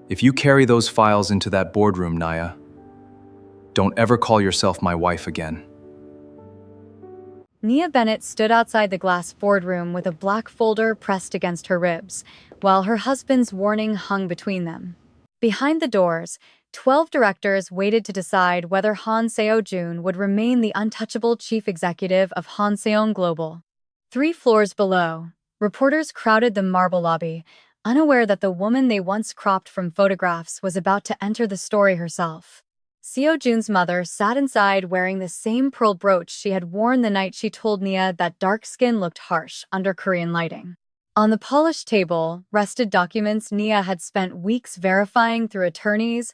If you carry those files into that boardroom, Nia, don't ever call yourself my wife again. Nia Bennett stood outside the glass boardroom with a black folder pressed against her ribs, while her husband's warning hung between them. Behind the doors, 12 directors waited to decide whether Han Seo-jun would remain the untouchable chief executive of Hanseong Global. 3 floors below, reporters crowded the marble lobby, unaware that the woman they once cropped from photographs was about to enter the story herself. Seo-jun's mother sat inside wearing the same pearl brooch she had worn the night she told Nia that dark skin looked harsh under Korean lighting. On the polished table rested documents Nia had spent weeks verifying through attorneys,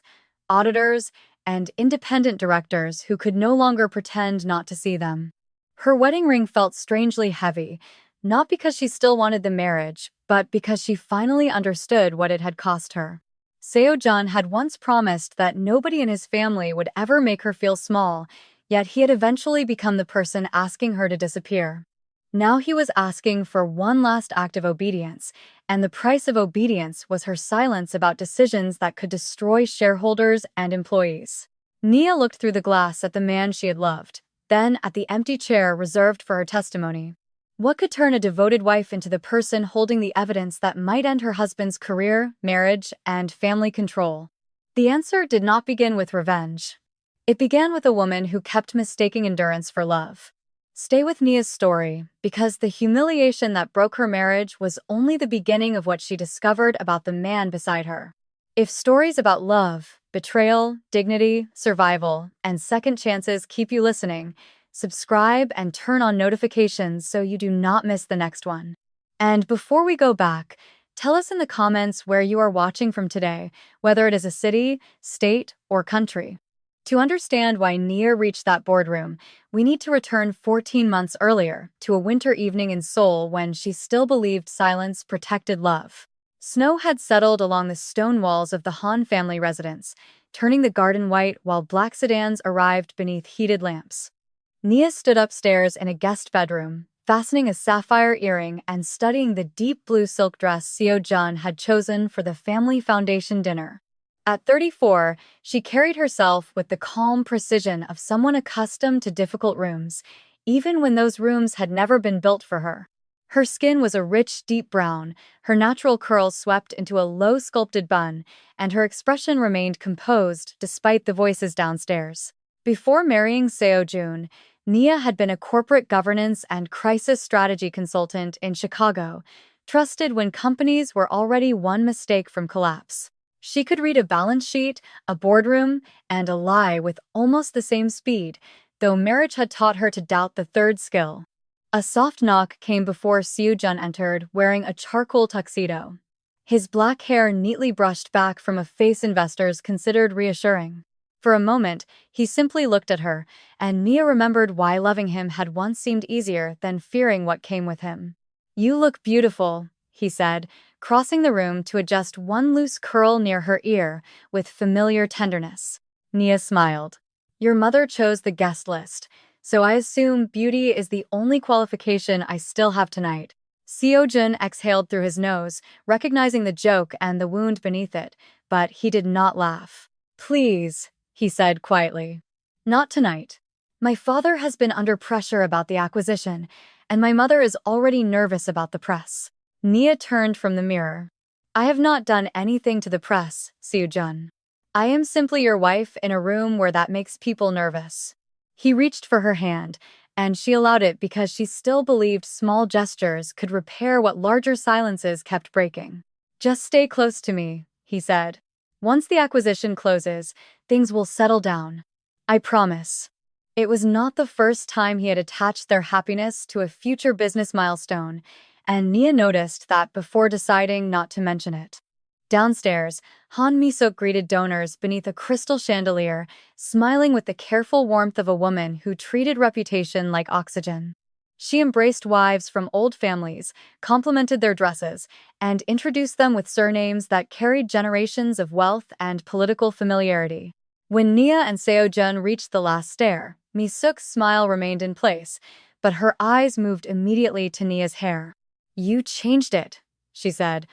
auditors, and independent directors who could no longer pretend not to see them. Her wedding ring felt strangely heavy, not because she still wanted the marriage, but because she finally understood what it had cost her. Seo-jun had once promised that nobody in his family would ever make her feel small, yet he had eventually become the person asking her to disappear. Now he was asking for one last act of obedience, and the price of obedience was her silence about decisions that could destroy shareholders and employees. Nia looked through the glass at the man she had loved, then at the empty chair reserved for her testimony. What could turn a devoted wife into the person holding the evidence that might end her husband's career, marriage, and family control? The answer did not begin with revenge. It began with a woman who kept mistaking endurance for love. Stay with Nia's story, because the humiliation that broke her marriage was only the beginning of what she discovered about the man beside her. If stories about love, betrayal, dignity, survival, and second chances keep you listening, subscribe and turn on notifications so you do not miss the next one. And before we go back, tell us in the comments where you are watching from today, whether it is a city, state, or country. To understand why Nia reached that boardroom, we need to return 14 months earlier to a winter evening in Seoul when she still believed silence protected love. Snow had settled along the stone walls of the Han family residence, turning the garden white while black sedans arrived beneath heated lamps. Nia stood upstairs in a guest bedroom, fastening a sapphire earring and studying the deep blue silk dress Seo-jun had chosen for the family foundation dinner. At 34, she carried herself with the calm precision of someone accustomed to difficult rooms, even when those rooms had never been built for her. Her skin was a rich, deep brown, her natural curls swept into a low sculpted bun, and her expression remained composed despite the voices downstairs. Before marrying Seo-jun, Nia had been a corporate governance and crisis strategy consultant in Chicago, trusted when companies were already one mistake from collapse. She could read a balance sheet, a boardroom, and a lie with almost the same speed, though marriage had taught her to doubt the third skill. A soft knock came before Seo-jun entered, wearing a charcoal tuxedo. His black hair neatly brushed back from a face investors considered reassuring. For a moment, he simply looked at her, and Nia remembered why loving him had once seemed easier than fearing what came with him. "You look beautiful," he said, crossing the room to adjust one loose curl near her ear with familiar tenderness. Nia smiled. "Your mother chose the guest list, so I assume beauty is the only qualification I still have tonight." Seo-jun exhaled through his nose, recognizing the joke and the wound beneath it, but he did not laugh. "Please," he said quietly. "Not tonight. My father has been under pressure about the acquisition, and my mother is already nervous about the press." Nia turned from the mirror. "I have not done anything to the press, Seo-jun. I am simply your wife in a room where that makes people nervous." He reached for her hand, and she allowed it because she still believed small gestures could repair what larger silences kept breaking. "Just stay close to me," he said. "Once the acquisition closes, things will settle down. I promise." It was not the first time he had attached their happiness to a future business milestone, and Nia noticed that before deciding not to mention it. Downstairs, Han Mi-seok greeted donors beneath a crystal chandelier, smiling with the careful warmth of a woman who treated reputation like oxygen. She embraced wives from old families, complimented their dresses, and introduced them with surnames that carried generations of wealth and political familiarity. When Nia and Seo-jun reached the last stair, Mi-seok's smile remained in place, but her eyes moved immediately to Nia's hair. "You changed it," she said.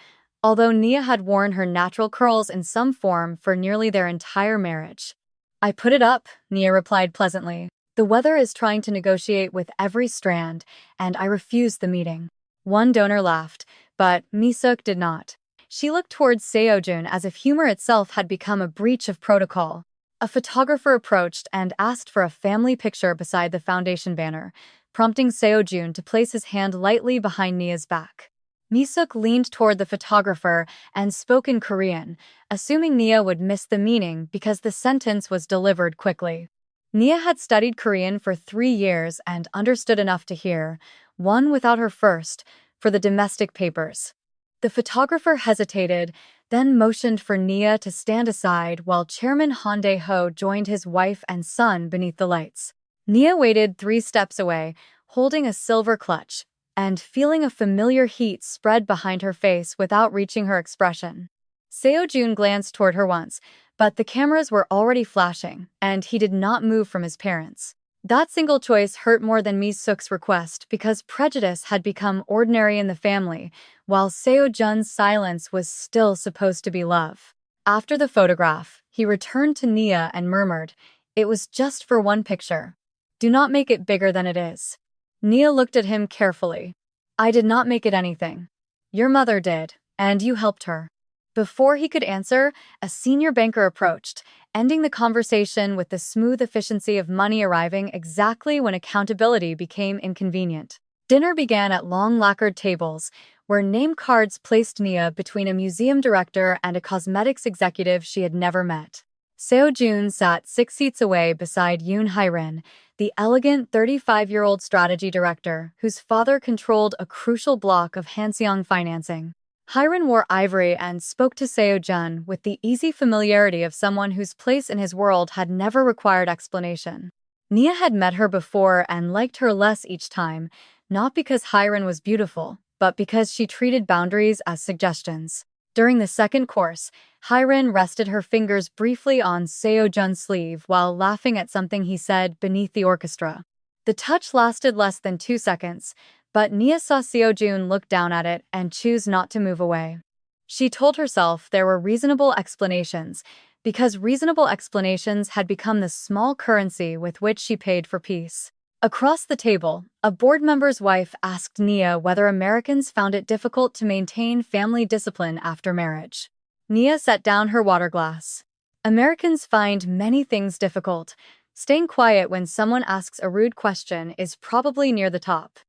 although Nia had worn her natural curls in some form for nearly their entire marriage. "I put it up," Nia replied pleasantly. "The weather is trying to negotiate with every strand, and I refused the meeting." One donor laughed, but Mi-suk did not. She looked towards Seo-jun as if humor itself had become a breach of protocol. A photographer approached and asked for a family picture beside the foundation banner, prompting Seo-jun to place his hand lightly behind Nia's back. Mi-suk leaned toward the photographer and spoke in Korean, assuming Nia would miss the meaning because the sentence was delivered quickly. Nia had studied Korean for 3 years and understood enough to hear, one without her first, for the domestic papers. The photographer hesitated, then motioned for Nia to stand aside while Chairman Han Dae-ho joined his wife and son beneath the lights. Nia waited 3 steps away, holding a silver clutch, and feeling a familiar heat spread behind her face without reaching her expression. Seo-jun glanced toward her once, but the cameras were already flashing, and he did not move from his parents. That single choice hurt more than Mi-suk's request because prejudice had become ordinary in the family, while Seo-jun's silence was still supposed to be love. After the photograph, he returned to Nia and murmured, "It was just for one picture. Do not make it bigger than it is." Nia looked at him carefully. "I did not make it anything. Your mother did, and you helped her." Before he could answer, a senior banker approached, ending the conversation with the smooth efficiency of money arriving exactly when accountability became inconvenient. Dinner began at long lacquered tables, where name cards placed Nia between a museum director and a cosmetics executive she had never met. Seo-jun sat 6 seats away beside Yoon Hye-rin, the elegant 35-year-old strategy director whose father controlled a crucial block of Hanseong financing. Hye-rin wore ivory and spoke to Seo-jun with the easy familiarity of someone whose place in his world had never required explanation. Nia had met her before and liked her less each time, not because Hye-rin was beautiful, but because she treated boundaries as suggestions. During the second course, Hye-rin rested her fingers briefly on Seo-jun's sleeve while laughing at something he said beneath the orchestra. The touch lasted less than 2 seconds, but Nia saw Seo-jun look down at it and choose not to move away. She told herself there were reasonable explanations, because reasonable explanations had become the small currency with which she paid for peace. Across the table, a board member's wife asked Nia whether Americans found it difficult to maintain family discipline after marriage. Nia set down her water glass. "Americans find many things difficult. Staying quiet when someone asks a rude question is probably near the top."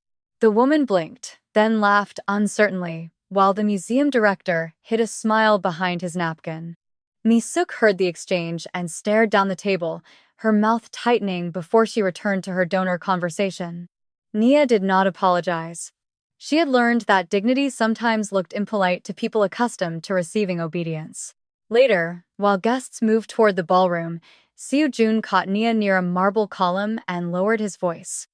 The woman blinked, then laughed uncertainly, while the museum director hid a smile behind his napkin. Mi-suk heard the exchange and stared down the table, her mouth tightening before she returned to her donor conversation. Nia did not apologize. She had learned that dignity sometimes looked impolite to people accustomed to receiving obedience. Later, while guests moved toward the ballroom, Seo-jun caught Nia near a marble column and lowered his voice.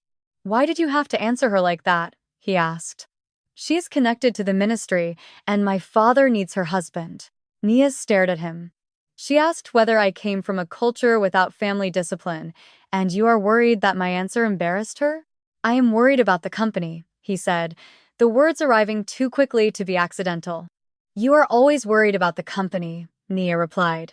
"Why did you have to answer her like that?" he asked. "She is connected to the ministry, and my father needs her husband." Nia stared at him. "She asked whether I came from a culture without family discipline, and you are worried that my answer embarrassed her?" "I am worried about the company," he said, the words arriving too quickly to be accidental. "You are always worried about the company," Nia replied.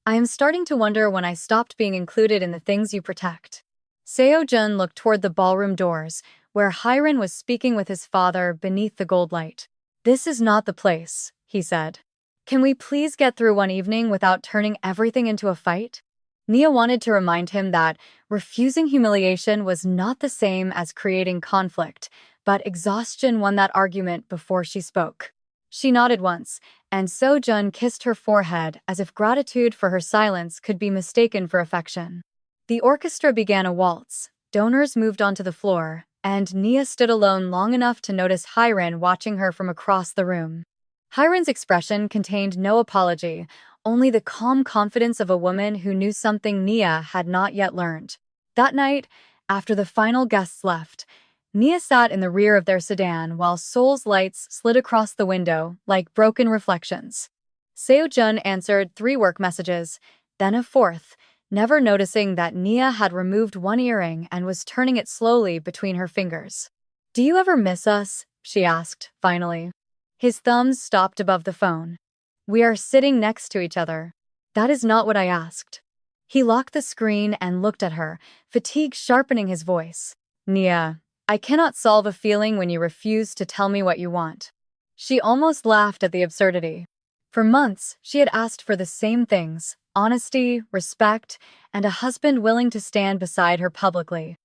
"I am starting to wonder when I stopped being included in the things you protect." Seo-jun looked toward the ballroom doors, where Hye-rin was speaking with his father beneath the gold light. "This is not the place," he said. "Can we please get through one evening without turning everything into a fight?" Nia wanted to remind him that refusing humiliation was not the same as creating conflict, but exhaustion won that argument before she spoke. She nodded once, and Seo-jun kissed her forehead as if gratitude for her silence could be mistaken for affection. The orchestra began a waltz, donors moved onto the floor, and Nia stood alone long enough to notice Hye-rin watching her from across the room. Hye-rin's expression contained no apology, only the calm confidence of a woman who knew something Nia had not yet learned. That night, after the final guests left, Nia sat in the rear of their sedan while Seoul's lights slid across the window like broken reflections. Seo-jun answered 3 work messages, then a 4th, never noticing that Nia had removed one earring and was turning it slowly between her fingers. "Do you ever miss us?" she asked, finally. His thumbs stopped above the phone. "We are sitting next to each other." "That is not what I asked." He locked the screen and looked at her, fatigue sharpening his voice. "Nia, I cannot solve a feeling when you refuse to tell me what you want." She almost laughed at the absurdity. For months, she had asked for the same things: honesty, respect, and a husband willing to stand beside her publicly.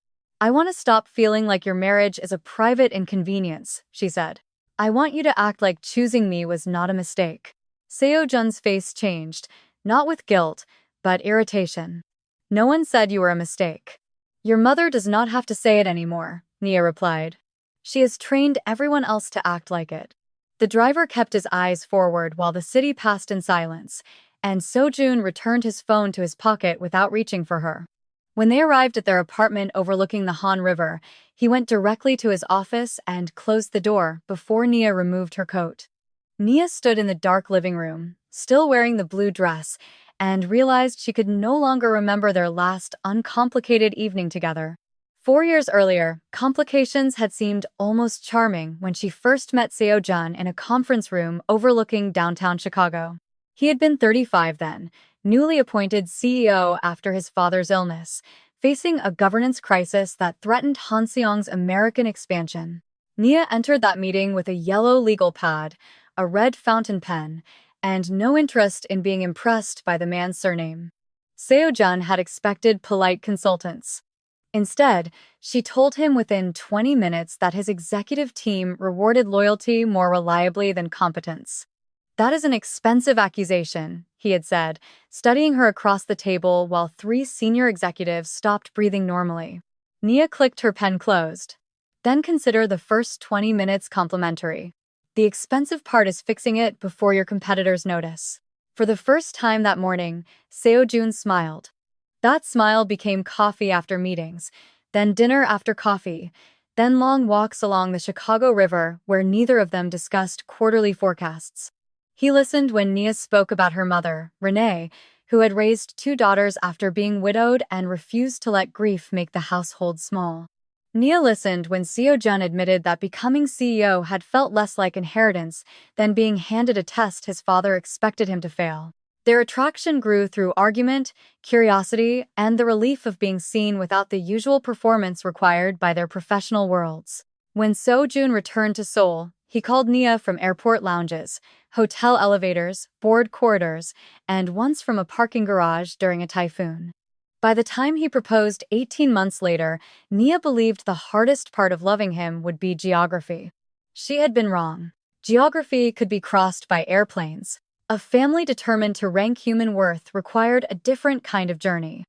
"I want to stop feeling like your marriage is a private inconvenience," she said. "I want you to act like choosing me was not a mistake." Seo-jun's face changed, not with guilt, but irritation. "No one said you were a mistake." "Your mother does not have to say it anymore," Nia replied. "She has trained everyone else to act like it." The driver kept his eyes forward while the city passed in silence, and Seo-jun returned his phone to his pocket without reaching for her. When they arrived at their apartment overlooking the Han River, he went directly to his office and closed the door before Nia removed her coat. Nia stood in the dark living room, still wearing the blue dress, and realized she could no longer remember their last uncomplicated evening together. 4 years earlier, complications had seemed almost charming when she first met Seo-jun in a conference room overlooking downtown Chicago. He had been 35 then, newly appointed CEO after his father's illness, facing a governance crisis that threatened Hanseong's American expansion. Nia entered that meeting with a yellow legal pad, a red fountain pen, and no interest in being impressed by the man's surname. Seo-jun had expected polite consultants. Instead, she told him within 20 minutes that his executive team rewarded loyalty more reliably than competence. "That is an expensive accusation," he had said, studying her across the table while 3 senior executives stopped breathing normally. Nia clicked her pen closed. "Then consider the first 20 minutes complimentary. The expensive part is fixing it before your competitors notice." For the first time that morning, Seo-jun smiled. That smile became coffee after meetings, then dinner after coffee, then long walks along the Chicago River where neither of them discussed quarterly forecasts. He listened when Nia spoke about her mother, Renee, who had raised 2 daughters after being widowed and refused to let grief make the household small. Nia listened when Seo-jun admitted that becoming CEO had felt less like inheritance than being handed a test his father expected him to fail. Their attraction grew through argument, curiosity, and the relief of being seen without the usual performance required by their professional worlds. When Seo-jun returned to Seoul, he called Nia from airport lounges, hotel elevators, board corridors, and once from a parking garage during a typhoon. By the time he proposed 18 months later, Nia believed the hardest part of loving him would be geography. She had been wrong. Geography could be crossed by airplanes. A family determined to rank human worth required a different kind of journey.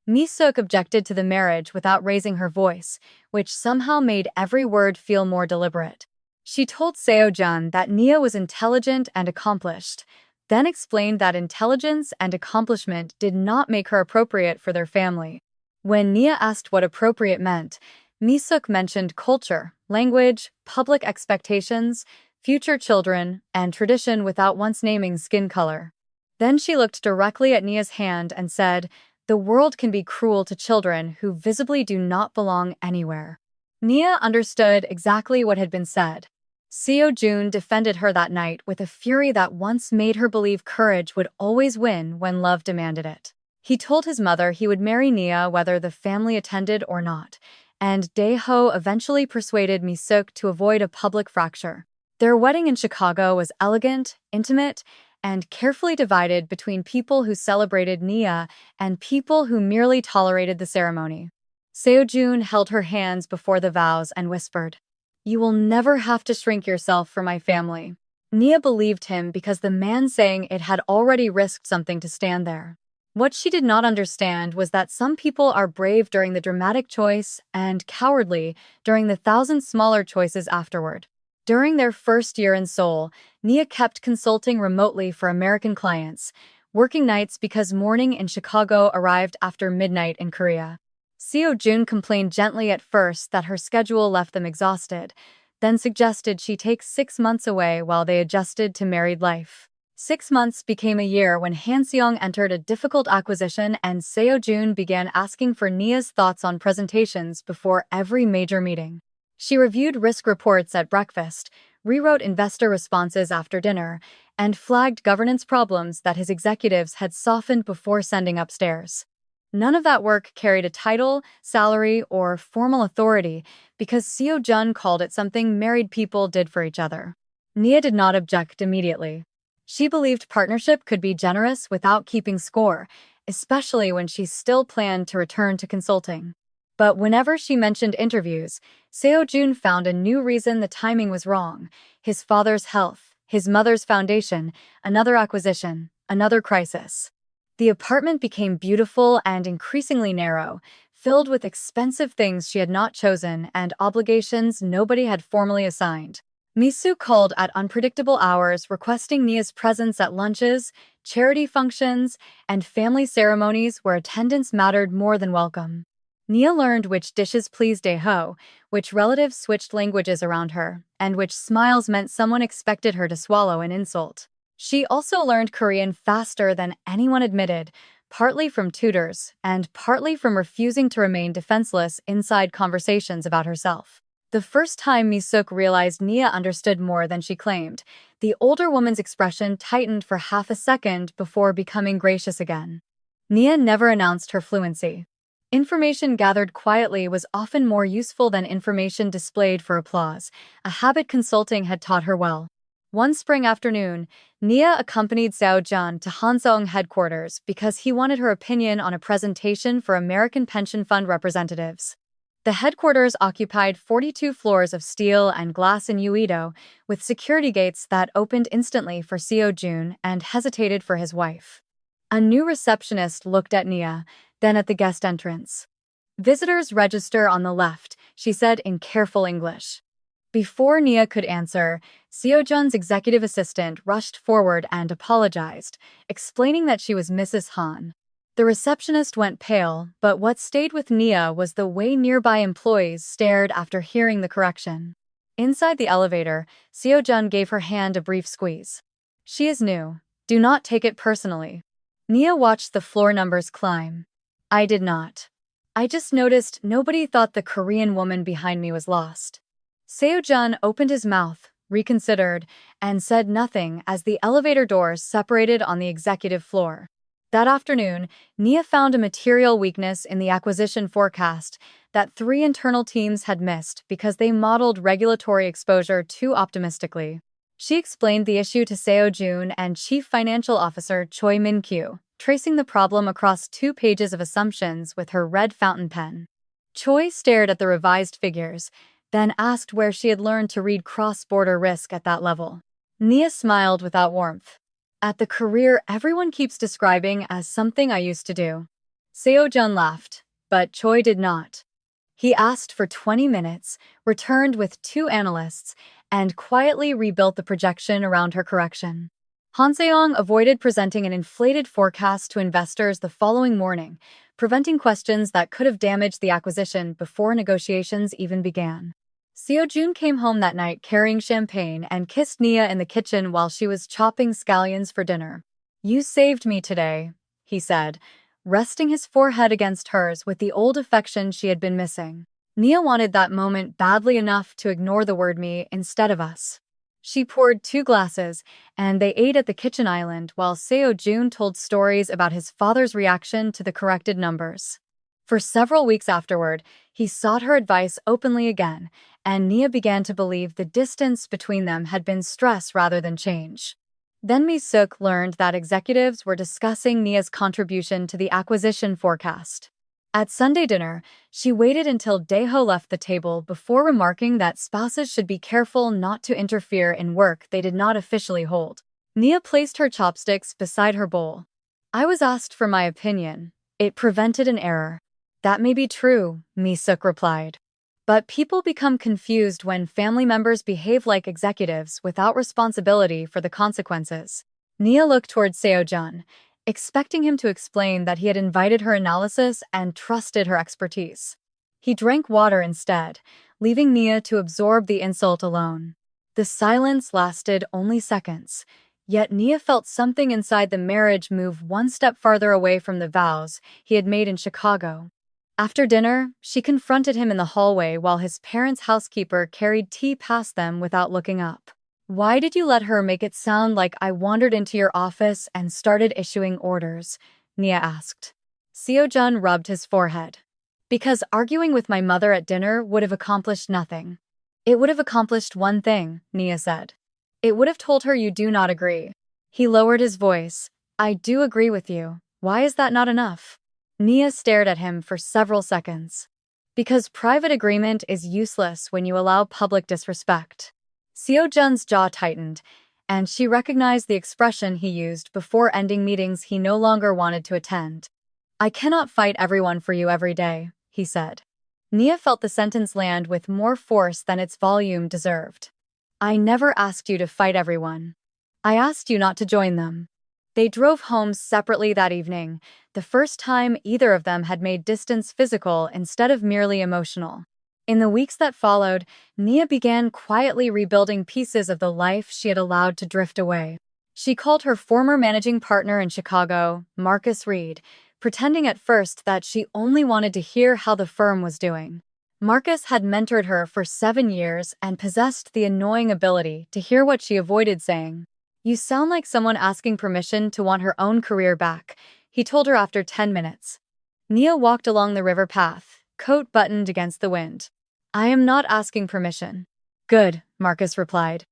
Mi-suk objected to the marriage without raising her voice, which somehow made every word feel more deliberate. She told Seo-jun that Nia was intelligent and accomplished, then explained that intelligence and accomplishment did not make her appropriate for their family. When Nia asked what appropriate meant, Mi-suk mentioned culture, language, public expectations, future children, and tradition without once naming skin color. Then she looked directly at Nia's hand and said, "The world can be cruel to children who visibly do not belong anywhere." Nia understood exactly what had been said. Seo-jun defended her that night with a fury that once made her believe courage would always win when love demanded it. He told his mother he would marry Nia whether the family attended or not, and Dae-ho eventually persuaded Mi-suk to avoid a public fracture. Their wedding in Chicago was elegant, intimate, and carefully divided between people who celebrated Nia and people who merely tolerated the ceremony. Seo-jun held her hands before the vows and whispered, "You will never have to shrink yourself for my family." Nia believed him because the man saying it had already risked something to stand there. What she did not understand was that some people are brave during the dramatic choice and cowardly during the 1,000 smaller choices afterward. During their first year in Seoul, Nia kept consulting remotely for American clients, working nights because morning in Chicago arrived after midnight in Korea. Seo-jun complained gently at first that her schedule left them exhausted, then suggested she take 6 months away while they adjusted to married life. 6 months became a year when Hanseong entered a difficult acquisition and Seo-jun began asking for Nia's thoughts on presentations before every major meeting. She reviewed risk reports at breakfast, rewrote investor responses after dinner, and flagged governance problems that his executives had softened before sending upstairs. None of that work carried a title, salary, or formal authority because Seo-jun called it something married people did for each other. Nia did not object immediately. She believed partnership could be generous without keeping score, especially when she still planned to return to consulting. But whenever she mentioned interviews, Seo-jun found a new reason the timing was wrong: his father's health, his mother's foundation, another acquisition, another crisis. The apartment became beautiful and increasingly narrow, filled with expensive things she had not chosen and obligations nobody had formally assigned. Misu called at unpredictable hours, requesting Nia's presence at lunches, charity functions, and family ceremonies where attendance mattered more than welcome. Nia learned which dishes pleased Daeho, which relatives switched languages around her, and which smiles meant someone expected her to swallow an insult. She also learned Korean faster than anyone admitted, partly from tutors and partly from refusing to remain defenseless inside conversations about herself. The first time Mi-suk realized Nia understood more than she claimed, the older woman's expression tightened for half a second before becoming gracious again. Nia never announced her fluency. Information gathered quietly was often more useful than information displayed for applause, a habit consulting had taught her well. One spring afternoon, Nia accompanied Seo-jun to Hanseong headquarters because he wanted her opinion on a presentation for American pension fund representatives. The headquarters occupied 42 floors of steel and glass in Uido, with security gates that opened instantly for Seo-jun and hesitated for his wife. A new receptionist looked at Nia, then at the guest entrance. "Visitors register on the left," she said in careful English. Before Nia could answer, Seo-jun's executive assistant rushed forward and apologized, explaining that she was Mrs. Han. The receptionist went pale, but what stayed with Nia was the way nearby employees stared after hearing the correction. Inside the elevator, Seo-jun gave her hand a brief squeeze. "She is new. Do not take it personally." Nia watched the floor numbers climb. "I did not. I just noticed nobody thought the Korean woman behind me was lost." Seo-jun opened his mouth, reconsidered, and said nothing as the elevator doors separated on the executive floor. That afternoon, Nia found a material weakness in the acquisition forecast that 3 internal teams had missed because they modeled regulatory exposure too optimistically. She explained the issue to Seo-jun and Chief Financial Officer Choi Min-kyu, tracing the problem across 2 pages of assumptions with her red fountain pen. Choi stared at the revised figures, then asked where she had learned to read cross-border risk at that level. Nia smiled without warmth. "At the career everyone keeps describing as something I used to do." Seo-jun laughed, but Choi did not. He asked for 20 minutes, returned with 2 analysts, and quietly rebuilt the projection around her correction. Hanseong avoided presenting an inflated forecast to investors the following morning, preventing questions that could have damaged the acquisition before negotiations even began. Seo-jun came home that night carrying champagne and kissed Nia in the kitchen while she was chopping scallions for dinner. "You saved me today," he said, resting his forehead against hers with the old affection she had been missing. Nia wanted that moment badly enough to ignore the word "me" instead of "us." She poured 2 glasses, and they ate at the kitchen island while Seo-jun told stories about his father's reaction to the corrected numbers. For several weeks afterward, he sought her advice openly again, and Nia began to believe the distance between them had been stress rather than change. Then Mi-suk learned that executives were discussing Nia's contribution to the acquisition forecast. At Sunday dinner, she waited until Daeho left the table before remarking that spouses should be careful not to interfere in work they did not officially hold. Nia placed her chopsticks beside her bowl. "I was asked for my opinion. It prevented an error." "That may be true," Mi-suk replied. "But people become confused when family members behave like executives without responsibility for the consequences." Nia looked toward Seo-jun, expecting him to explain that he had invited her analysis and trusted her expertise. He drank water instead, leaving Nia to absorb the insult alone. The silence lasted only seconds, yet Nia felt something inside the marriage move one step farther away from the vows he had made in Chicago. After dinner, she confronted him in the hallway while his parents' housekeeper carried tea past them without looking up. Why did you let her make it sound like I wandered into your office and started issuing orders? Nia asked. Seo-jun rubbed his forehead. Because arguing with my mother at dinner would have accomplished nothing. It would have accomplished one thing, Nia said. It would have told her you do not agree. He lowered his voice. I do agree with you. Why is that not enough? Nia stared at him for several seconds. Because private agreement is useless when you allow public disrespect. Seo-jun's jaw tightened, and she recognized the expression he used before ending meetings he no longer wanted to attend. I cannot fight everyone for you every day, he said. Nia felt the sentence land with more force than its volume deserved. I never asked you to fight everyone. I asked you not to join them. They drove home separately that evening, the first time either of them had made distance physical instead of merely emotional. In the weeks that followed, Nia began quietly rebuilding pieces of the life she had allowed to drift away. She called her former managing partner in Chicago, Marcus Reed, pretending at first that she only wanted to hear how the firm was doing. Marcus had mentored her for 7 years and possessed the annoying ability to hear what she avoided saying. You sound like someone asking permission to want her own career back, he told her after 10 minutes. Nia walked along the river path, coat buttoned against the wind. I am not asking permission. Good, Marcus replied.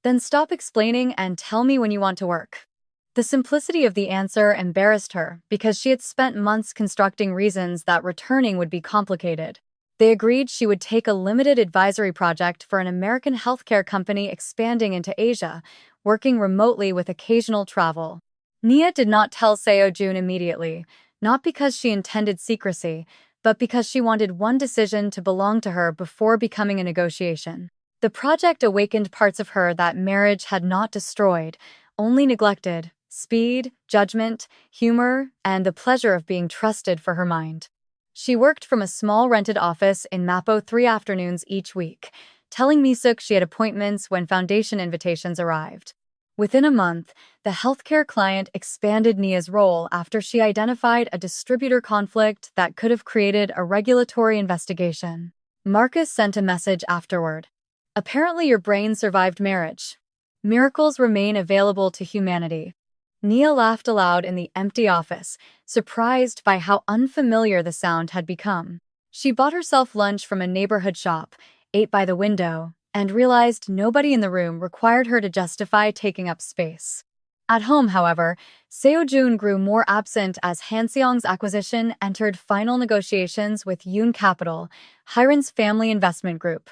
Then stop explaining and tell me when you want to work. The simplicity of the answer embarrassed her because she had spent months constructing reasons that returning would be complicated. They agreed she would take a limited advisory project for an American healthcare company expanding into Asia, working remotely with occasional travel. Nia did not tell Seo-jun immediately, not because she intended secrecy, but because she wanted one decision to belong to her before becoming a negotiation. The project awakened parts of her that marriage had not destroyed, only neglected: speed, judgment, humor, and the pleasure of being trusted for her mind. She worked from a small rented office in Mapo 3 afternoons each week, telling Misuk she had appointments when foundation invitations arrived. Within a month, the healthcare client expanded Nia's role after she identified a distributor conflict that could have created a regulatory investigation. Marcus sent a message afterward. Apparently your brain survived marriage. Miracles remain available to humanity. Nia laughed aloud in the empty office, surprised by how unfamiliar the sound had become. She bought herself lunch from a neighborhood shop, ate by the window, and realized nobody in the room required her to justify taking up space. At home, however, Seo-jun grew more absent as Hanseong's acquisition entered final negotiations with Yoon Capital, Hiren's family investment group.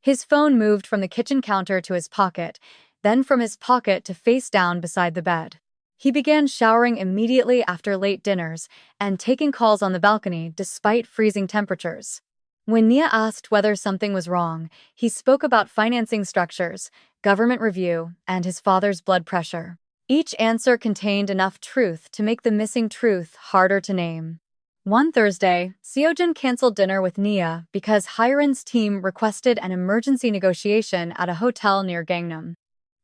His phone moved from the kitchen counter to his pocket, then from his pocket to face down beside the bed. He began showering immediately after late dinners and taking calls on the balcony despite freezing temperatures. When Nia asked whether something was wrong, he spoke about financing structures, government review, and his father's blood pressure. Each answer contained enough truth to make the missing truth harder to name. One Thursday, Seo-jun canceled dinner with Nia because Hiren's team requested an emergency negotiation at a hotel near Gangnam.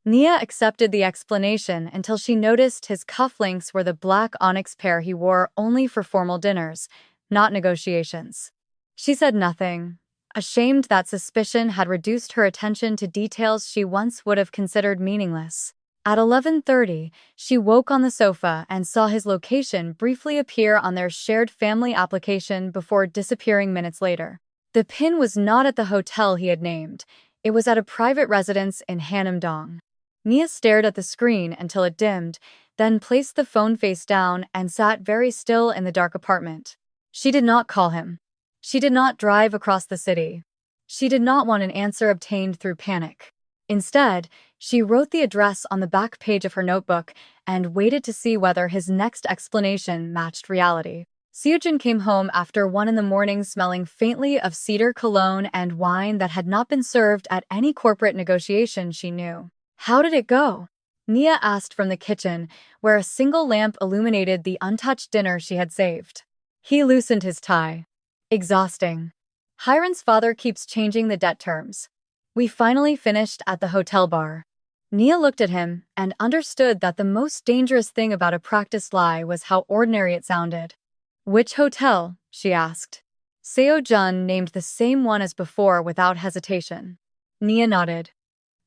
Nia accepted the explanation until she noticed his cufflinks were the black onyx pair he wore only for formal dinners, not negotiations. She said nothing, ashamed that suspicion had reduced her attention to details she once would have considered meaningless. At 11:30, she woke on the sofa and saw his location briefly appear on their shared family application before disappearing minutes later. The pin was not at the hotel he had named. It was at a private residence in Hanam-dong. Nia stared at the screen until it dimmed, then placed the phone face down and sat very still in the dark apartment. She did not call him. She did not drive across the city. She did not want an answer obtained through panic. Instead, she wrote the address on the back page of her notebook and waited to see whether his next explanation matched reality. Seo-jun came home after 1 in the morning smelling faintly of cedar cologne and wine that had not been served at any corporate negotiation she knew. How did it go? Nia asked from the kitchen, where a single lamp illuminated the untouched dinner she had saved. He loosened his tie. Exhausting. Hiren's father keeps changing the debt terms. We finally finished at the hotel bar. Nia looked at him and understood that the most dangerous thing about a practiced lie was how ordinary it sounded. Which hotel? She asked. Seo-jun named the same one as before without hesitation. Nia nodded.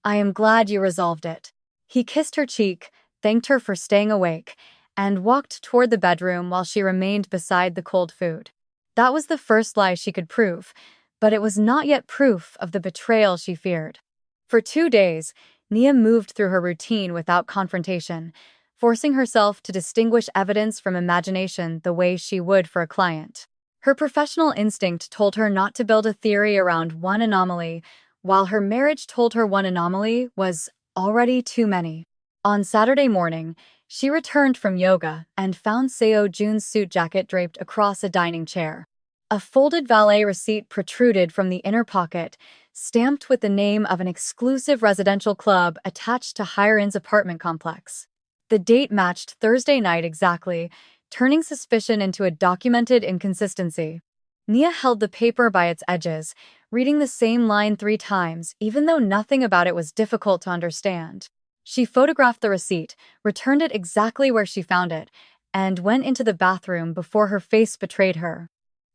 I am glad you resolved it. He kissed her cheek, thanked her for staying awake, and walked toward the bedroom while she remained beside the cold food. That was the first lie she could prove, but it was not yet proof of the betrayal she feared. For 2 days, Nia moved through her routine without confrontation, forcing herself to distinguish evidence from imagination the way she would for a client. Her professional instinct told her not to build a theory around one anomaly, while her marriage told her one anomaly was already too many. On Saturday morning, she returned from yoga and found Seo-jun's suit jacket draped across a dining chair. A folded valet receipt protruded from the inner pocket, stamped with the name of an exclusive residential club attached to Hiren's apartment complex. The date matched Thursday night exactly, turning suspicion into a documented inconsistency. Nia held the paper by its edges, reading the same line 3 times, even though nothing about it was difficult to understand. She photographed the receipt, returned it exactly where she found it, and went into the bathroom before her face betrayed her.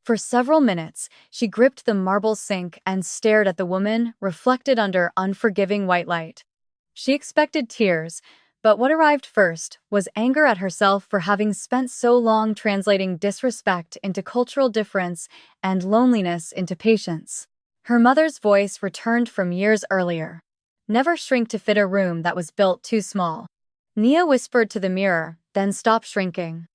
For several minutes, she gripped the marble sink and stared at the woman reflected under unforgiving white light. She expected tears, but what arrived first was anger at herself for having spent so long translating disrespect into cultural difference and loneliness into patience. Her mother's voice returned from years earlier. Never shrink to fit a room that was built too small. Nia whispered to the mirror, then stopped shrinking.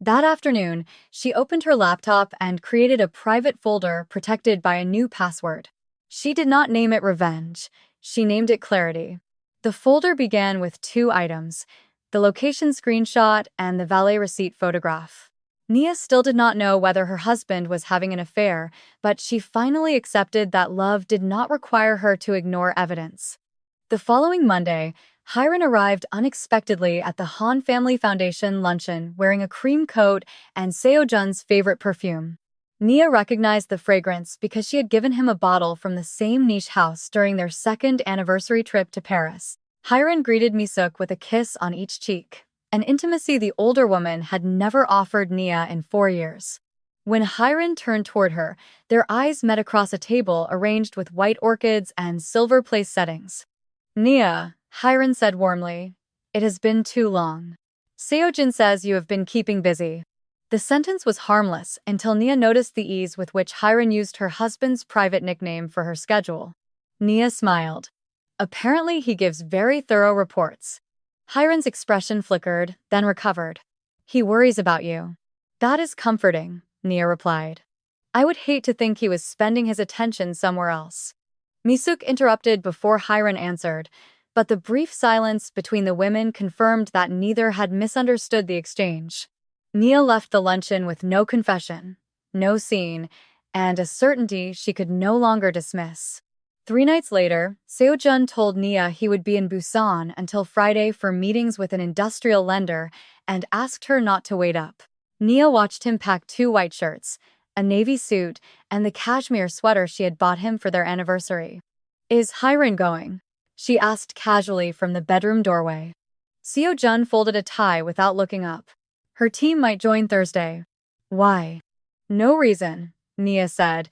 That afternoon, she opened her laptop and created a private folder protected by a new password. She did not name it Revenge. She named it Clarity. The folder began with 2 items, the location screenshot and the valet receipt photograph. Nia still did not know whether her husband was having an affair, but she finally accepted that love did not require her to ignore evidence. The following Monday, Hiren arrived unexpectedly at the Han Family Foundation luncheon wearing a cream coat and Seo-jun's favorite perfume. Nia recognized the fragrance because she had given him a bottle from the same niche house during their 2nd anniversary trip to Paris. Hiren greeted Mi-suk with a kiss on each cheek, an intimacy the older woman had never offered Nia in 4 years. When Hiren turned toward her, their eyes met across a table arranged with white orchids and silver place settings. Nia, Hiren said warmly, it has been too long. Seo-jun says you have been keeping busy. The sentence was harmless until Nia noticed the ease with which Hiren used her husband's private nickname for her schedule. Nia smiled. Apparently he gives very thorough reports. Hiren's expression flickered, then recovered. He worries about you. That is comforting, Nia replied. I would hate to think he was spending his attention somewhere else. Mi-suk interrupted before Hiren answered, but the brief silence between the women confirmed that neither had misunderstood the exchange. Nia left the luncheon with no confession, no scene, and a certainty she could no longer dismiss. 3 nights later, Seo-jun told Nia he would be in Busan until Friday for meetings with an industrial lender and asked her not to wait up. Nia watched him pack 2 white shirts, a navy suit, and the cashmere sweater she had bought him for their anniversary. Is Hiren going? She asked casually from the bedroom doorway. Seo-jun folded a tie without looking up. Her team might join Thursday. Why? No reason, Nia said,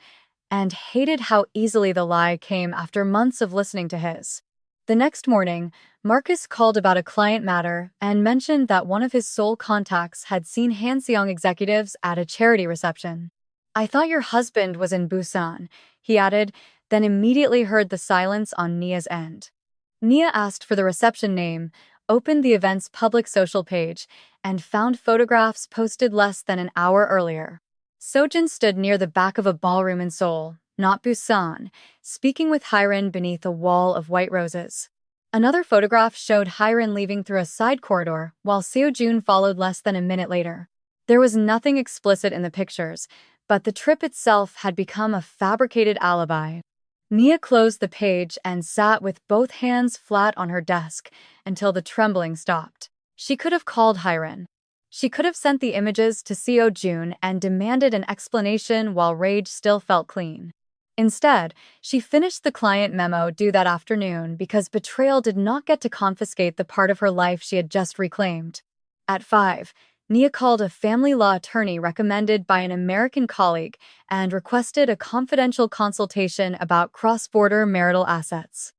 and hated how easily the lie came after months of listening to his. The next morning, Marcus called about a client matter and mentioned that one of his sole contacts had seen Hanseong executives at a charity reception. I thought your husband was in Busan, he added, then immediately heard the silence on Nia's end. Nia asked for the reception name, opened the event's public social page, and found photographs posted less than an hour earlier. Seo-jun stood near the back of a ballroom in Seoul, not Busan, speaking with Hiren beneath a wall of white roses. Another photograph showed Hiren leaving through a side corridor, while Seo-jun followed less than a minute later. There was nothing explicit in the pictures, but the trip itself had become a fabricated alibi. Nia closed the page and sat with both hands flat on her desk until the trembling stopped. She could have called Hiren. She could have sent the images to Seo-jun and demanded an explanation while rage still felt clean. Instead, she finished the client memo due that afternoon because Betrayal did not get to confiscate the part of her life she had just reclaimed. At 5, Nia called a family law attorney recommended by an American colleague and requested a confidential consultation about cross-border marital assets.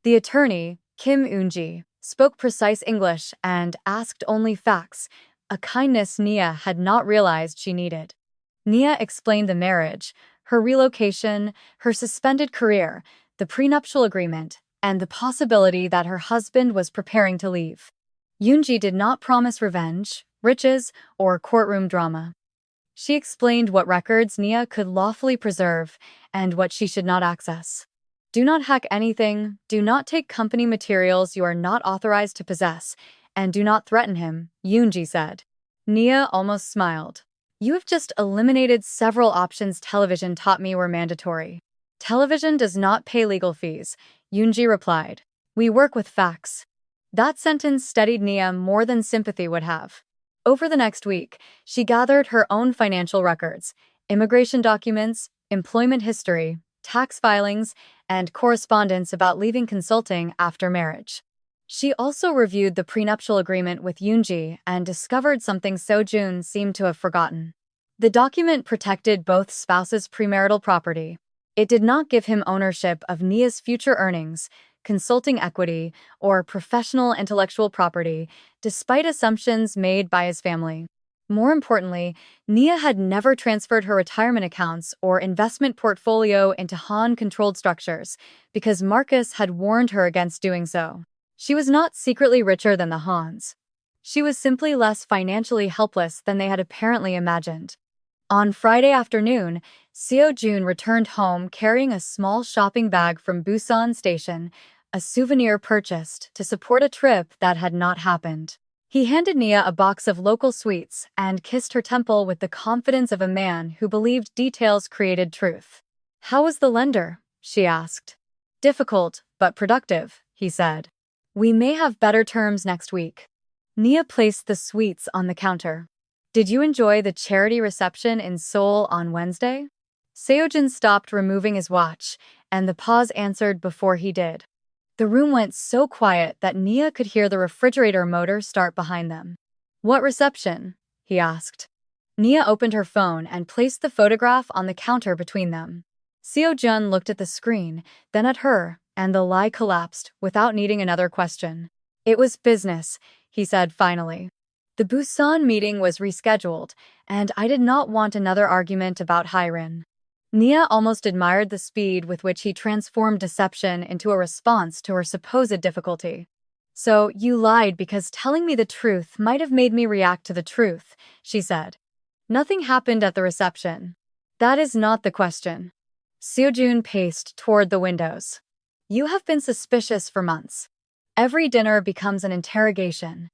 The attorney, Kim Eun-ji, spoke precise English and asked only facts, a kindness Nia had not realized she needed. Nia explained the marriage, her relocation, her suspended career, the prenuptial agreement, and the possibility that her husband was preparing to leave. Yoonji did not promise revenge, riches, or courtroom drama. She explained what records Nia could lawfully preserve and what she should not access. Do not hack anything, do not take company materials you are not authorized to possess, and do not threaten him, Yoonji said. Nia almost smiled. You have just eliminated several options television taught me were mandatory. Television does not pay legal fees, Yoonji replied. We work with facts. That sentence steadied Nia more than sympathy would have. Over the next week, she gathered her own financial records, immigration documents, employment history, tax filings, and correspondence about leaving consulting after marriage. She also reviewed the prenuptial agreement with Yoonji and discovered something Seo-jun seemed to have forgotten. The document protected both spouses' premarital property. It did not give him ownership of Nia's future earnings, consulting equity, or professional intellectual property, despite assumptions made by his family. More importantly, Nia had never transferred her retirement accounts or investment portfolio into Han-controlled structures because Marcus had warned her against doing so. She was not secretly richer than the Hans. She was simply less financially helpless than they had apparently imagined. On Friday afternoon, Seo-jun returned home carrying a small shopping bag from Busan Station, a souvenir purchased to support a trip that had not happened. He handed Nia a box of local sweets and kissed her temple with the confidence of a man who believed details created truth. How was the lender? She asked. Difficult, but productive, he said. We may have better terms next week. Nia placed the sweets on the counter. Did you enjoy the charity reception in Seoul on Wednesday? Seo-jun stopped removing his watch, and the pause answered before he did. The room went so quiet that Nia could hear the refrigerator motor start behind them. What reception? He asked. Nia opened her phone and placed the photograph on the counter between them. Seo-jun looked at the screen, then at her, and the lie collapsed without needing another question. It was business, he said finally. The Busan meeting was rescheduled, and I did not want another argument about Hyrin. Nia almost admired the speed with which he transformed deception into a response to her supposed difficulty. So, you lied because telling me the truth might have made me react to the truth, she said. Nothing happened at the reception. That is not the question. Seo-jun paced toward the windows. You have been suspicious for months. Every dinner becomes an interrogation.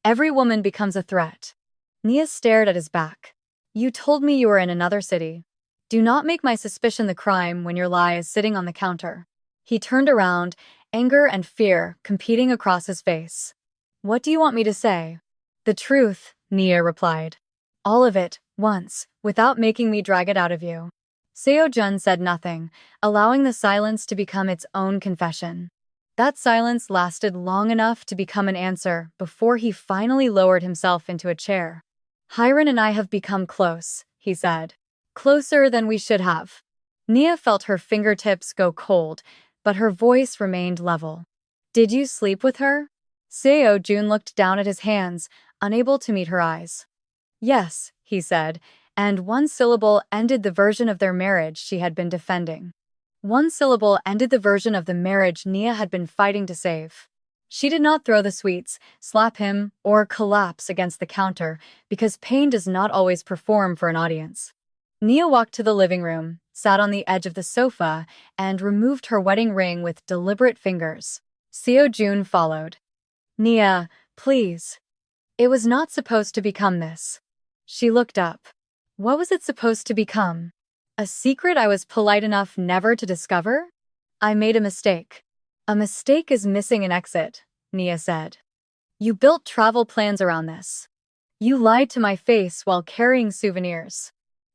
Every woman becomes a threat. Nia stared at his back. You told me you were in another city. Do not make my suspicion the crime when your lie is sitting on the counter. He turned around, anger and fear competing across his face. What do you want me to say? The truth, Nia replied. All of it, once, without making me drag it out of you. Seo-jun said nothing, allowing the silence to become its own confession. That silence lasted long enough to become an answer before he finally lowered himself into a chair. Hyrin and I have become close, he said. Closer than we should have. Nia felt her fingertips go cold, but her voice remained level. Did you sleep with her? Seo-jun looked down at his hands, unable to meet her eyes. Yes, he said, and one syllable ended the version of their marriage she had been defending. One syllable ended the version of the marriage Nia had been fighting to save. She did not throw the sweets, slap him, or collapse against the counter, because pain does not always perform for an audience. Nia walked to the living room, sat on the edge of the sofa, and removed her wedding ring with deliberate fingers. Seo-jun followed. Nia, please. It was not supposed to become this. She looked up. What was it supposed to become? A secret I was polite enough never to discover? I made a mistake. A mistake is missing an exit, Nia said. You built travel plans around this. You lied to my face while carrying souvenirs.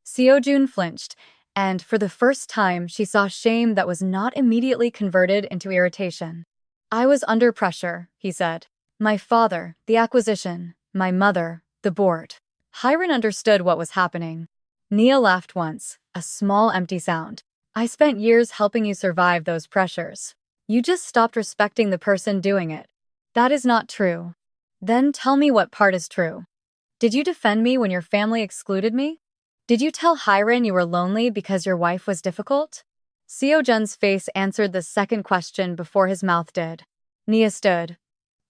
Seo-jun flinched, and for the first time she saw shame that was not immediately converted into irritation. I was under pressure, he said. My father, the acquisition, my mother, the board. Hyrin understood what was happening. Nia laughed once, a small empty sound. I spent years helping you survive those pressures. You just stopped respecting the person doing it. That is not true. Then tell me what part is true. Did you defend me when your family excluded me? Did you tell Hiren you were lonely because your wife was difficult? Seo-jun's face answered the second question before his mouth did. Nia stood.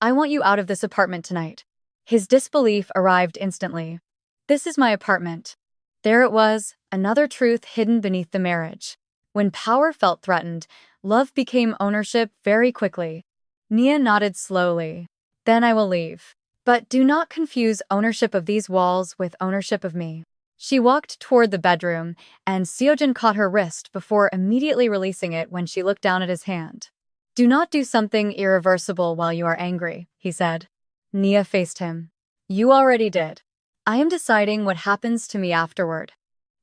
I want you out of this apartment tonight. His disbelief arrived instantly. This is my apartment. There it was, another truth hidden beneath the marriage. When power felt threatened, love became ownership very quickly. Nia nodded slowly. Then I will leave. But do not confuse ownership of these walls with ownership of me. She walked toward the bedroom, and Seo-jun caught her wrist before immediately releasing it when she looked down at his hand. Do not do something irreversible while you are angry, he said. Nia faced him. You already did. I am deciding what happens to me afterward.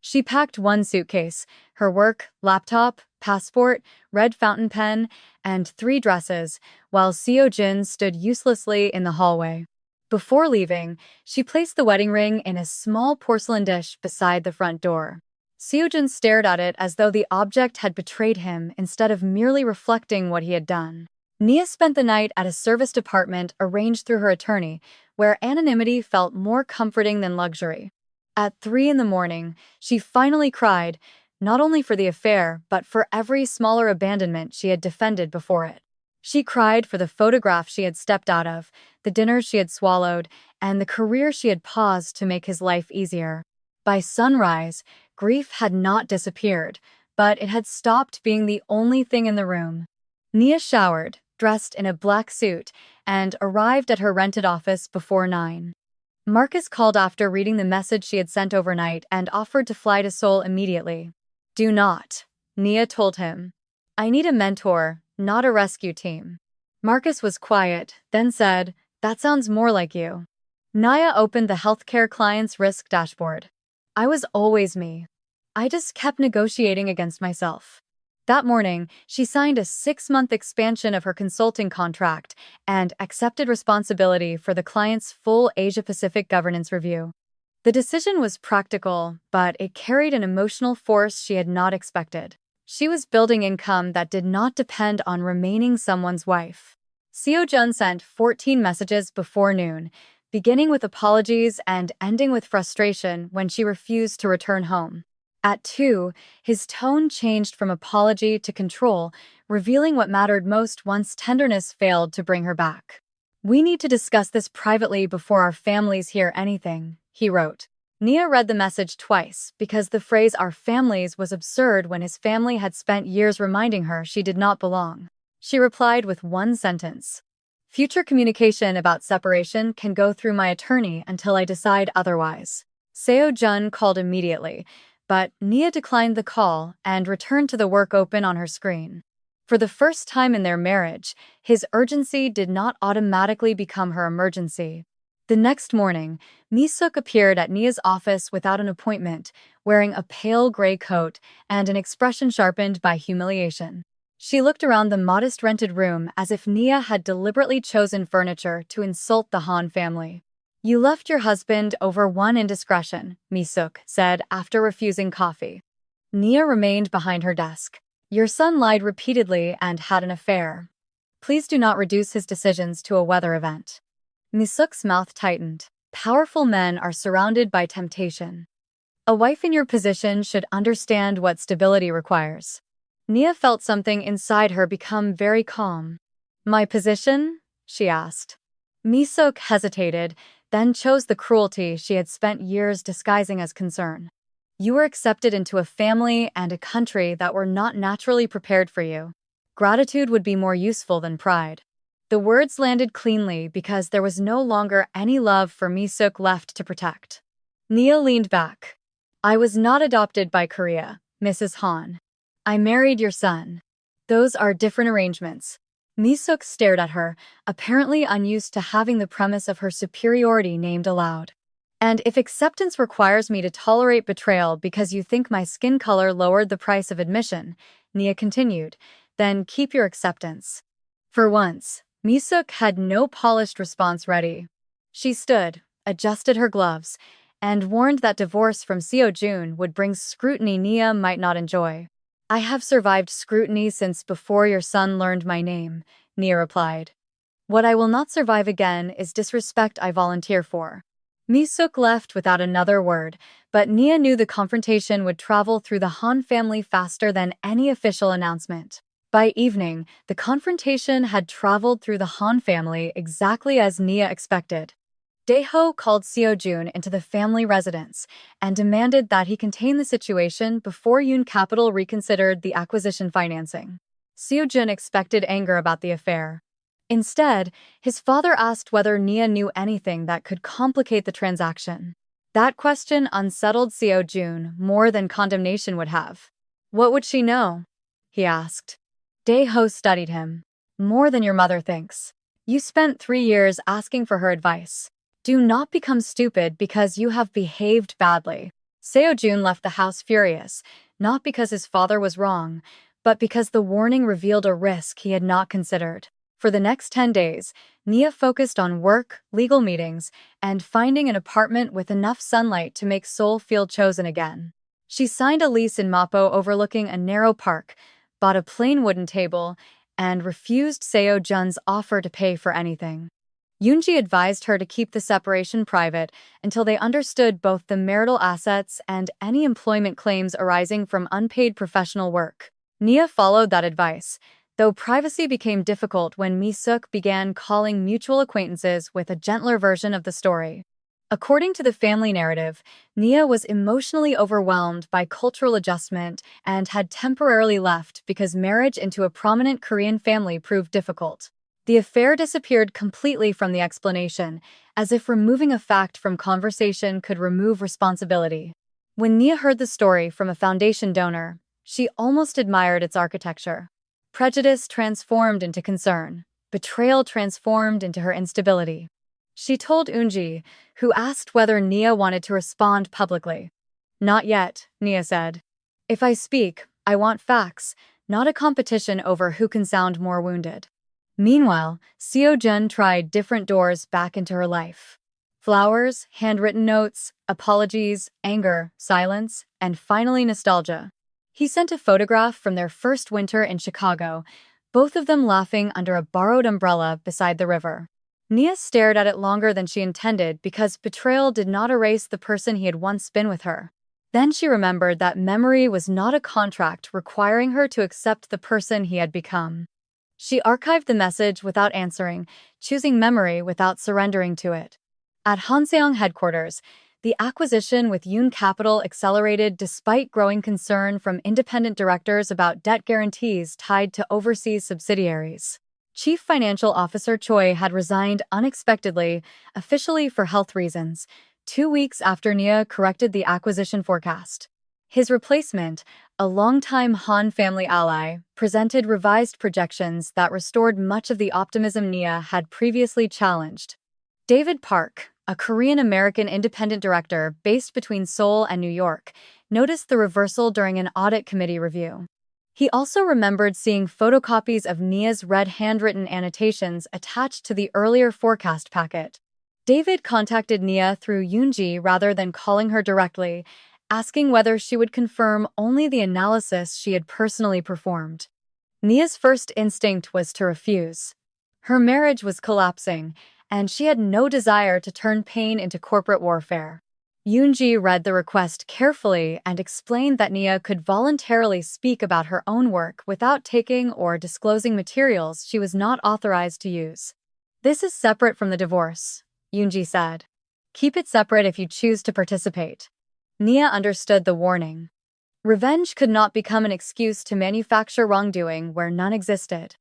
She packed one suitcase, her work, laptop, passport, red fountain pen, and 3 dresses, while Seo-jun stood uselessly in the hallway. Before leaving, she placed the wedding ring in a small porcelain dish beside the front door. Seo-jun stared at it as though the object had betrayed him instead of merely reflecting what he had done. Nia spent the night at a serviced apartment arranged through her attorney, where anonymity felt more comforting than luxury. At 3 in the morning, she finally cried, not only for the affair, but for every smaller abandonment she had defended before it. She cried for the photograph she had stepped out of, the dinners she had swallowed, and the career she had paused to make his life easier. By sunrise, grief had not disappeared, but it had stopped being the only thing in the room. Nia showered, dressed in a black suit, and arrived at her rented office before 9. Marcus called after reading the message she had sent overnight and offered to fly to Seoul immediately. Do not, Nia told him. I need a mentor, not a rescue team. Marcus was quiet, then said, that sounds more like you. Nia opened the healthcare client's risk dashboard. I was always me. I just kept negotiating against myself. That morning, she signed a 6-month expansion of her consulting contract and accepted responsibility for the client's full Asia-Pacific governance review. The decision was practical, but it carried an emotional force she had not expected. She was building income that did not depend on remaining someone's wife. Seo-jun sent 14 messages before noon, beginning with apologies and ending with frustration when she refused to return home. At 2, his tone changed from apology to control, revealing what mattered most once tenderness failed to bring her back. We need to discuss this privately before our families hear anything, he wrote. Nia read the message twice because the phrase our families was absurd when his family had spent years reminding her she did not belong. She replied with one sentence. Future communication about separation can go through my attorney until I decide otherwise. Seo-jun called immediately, but Nia declined the call and returned to the work open on her screen. For the first time in their marriage, his urgency did not automatically become her emergency. The next morning, Mi-suk appeared at Nia's office without an appointment, wearing a pale gray coat and an expression sharpened by humiliation. She looked around the modest rented room as if Nia had deliberately chosen furniture to insult the Han family. You left your husband over one indiscretion, Mi-suk said after refusing coffee. Nia remained behind her desk. Your son lied repeatedly and had an affair. Please do not reduce his decisions to a weather event. Mi-suk's mouth tightened. Powerful men are surrounded by temptation. A wife in your position should understand what stability requires. Nia felt something inside her become very calm. My position? She asked. Mi-suk hesitated, then chose the cruelty she had spent years disguising as concern. You were accepted into a family and a country that were not naturally prepared for you. Gratitude would be more useful than pride. The words landed cleanly because there was no longer any love for Mi-suk left to protect. Nia leaned back. I was not adopted by Korea, Mrs. Han. I married your son. Those are different arrangements. Mi-suk stared at her, apparently unused to having the premise of her superiority named aloud. And if acceptance requires me to tolerate betrayal because you think my skin color lowered the price of admission, Nia continued, then keep your acceptance. For once, Mi-suk had no polished response ready. She stood, adjusted her gloves, and warned that divorce from Seo-jun would bring scrutiny Nia might not enjoy. I have survived scrutiny since before your son learned my name, Nia replied. What I will not survive again is disrespect I volunteer for. Mi-suk left without another word, but Nia knew the confrontation would travel through the Han family faster than any official announcement. By evening, the confrontation had traveled through the Han family exactly as Nia expected. Dae-ho called Seo-jun into the family residence and demanded that he contain the situation before Yoon Capital reconsidered the acquisition financing. Seo-jun expected anger about the affair. Instead, his father asked whether Nia knew anything that could complicate the transaction. That question unsettled Seo-jun more than condemnation would have. What would she know? He asked. Dae-ho studied him. More than your mother thinks. You spent 3 years asking for her advice. Do not become stupid because you have behaved badly. Seo-jun left the house furious, not because his father was wrong, but because the warning revealed a risk he had not considered. For the next 10 days, Nia focused on work, legal meetings, and finding an apartment with enough sunlight to make Seoul feel chosen again. She signed a lease in Mapo overlooking a narrow park, bought a plain wooden table, and refused Seo-jun's offer to pay for anything. Yoonji advised her to keep the separation private until they understood both the marital assets and any employment claims arising from unpaid professional work. Nia followed that advice, though privacy became difficult when Mi-suk began calling mutual acquaintances with a gentler version of the story. According to the family narrative, Nia was emotionally overwhelmed by cultural adjustment and had temporarily left because marriage into a prominent Korean family proved difficult. The affair disappeared completely from the explanation, as if removing a fact from conversation could remove responsibility. When Nia heard the story from a foundation donor, she almost admired its architecture. Prejudice transformed into concern. Betrayal transformed into her instability. She told Eunji, who asked whether Nia wanted to respond publicly. Not yet, Nia said. If I speak, I want facts, not a competition over who can sound more wounded. Meanwhile, Seo-jun tried different doors back into her life. Flowers, handwritten notes, apologies, anger, silence, and finally nostalgia. He sent a photograph from their first winter in Chicago, both of them laughing under a borrowed umbrella beside the river. Nia stared at it longer than she intended because betrayal did not erase the person he had once been with her. Then she remembered that memory was not a contract requiring her to accept the person he had become. She archived the message without answering, choosing memory without surrendering to it. At Hanseong headquarters, the acquisition with Yoon Capital accelerated despite growing concern from independent directors about debt guarantees tied to overseas subsidiaries. Chief Financial Officer Choi had resigned unexpectedly, officially for health reasons, 2 weeks after Nia corrected the acquisition forecast. His replacement, a longtime Han family ally, presented revised projections that restored much of the optimism Nia had previously challenged. David Park, a Korean-American independent director based between Seoul and New York, noticed the reversal during an audit committee review. He also remembered seeing photocopies of Nia's red handwritten annotations attached to the earlier forecast packet. David contacted Nia through Yoonji rather than calling her directly, asking whether she would confirm only the analysis she had personally performed. Nia's first instinct was to refuse. Her marriage was collapsing, and she had no desire to turn pain into corporate warfare. Yoonji read the request carefully and explained that Nia could voluntarily speak about her own work without taking or disclosing materials she was not authorized to use. This is separate from the divorce, Yoonji said. Keep it separate if you choose to participate. Nia understood the warning. Revenge could not become an excuse to manufacture wrongdoing where none existed.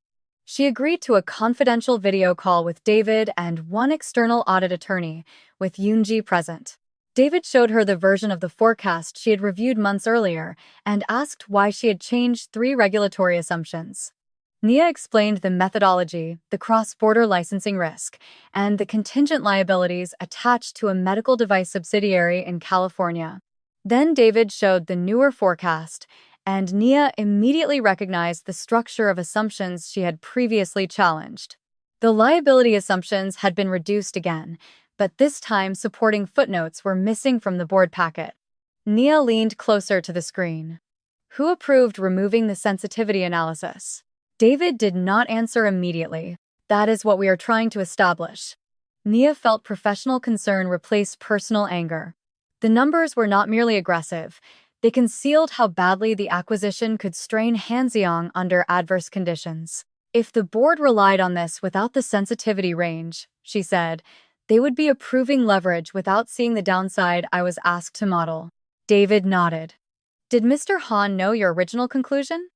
She agreed to a confidential video call with David and one external audit attorney, with Yoonji present. David showed her the version of the forecast she had reviewed months earlier and asked why she had changed 3 regulatory assumptions. Nia explained the methodology, the cross-border licensing risk, and the contingent liabilities attached to a medical device subsidiary in California. Then David showed the newer forecast, and Nia immediately recognized the structure of assumptions she had previously challenged. The liability assumptions had been reduced again, but this time supporting footnotes were missing from the board packet. Nia leaned closer to the screen. Who approved removing the sensitivity analysis? David did not answer immediately. That is what we are trying to establish. Nia felt professional concern replace personal anger. The numbers were not merely aggressive. They concealed how badly the acquisition could strain Hanseong under adverse conditions. If the board relied on this without the sensitivity range, she said, they would be approving leverage without seeing the downside I was asked to model. David nodded. Did Mr. Han know your original conclusion?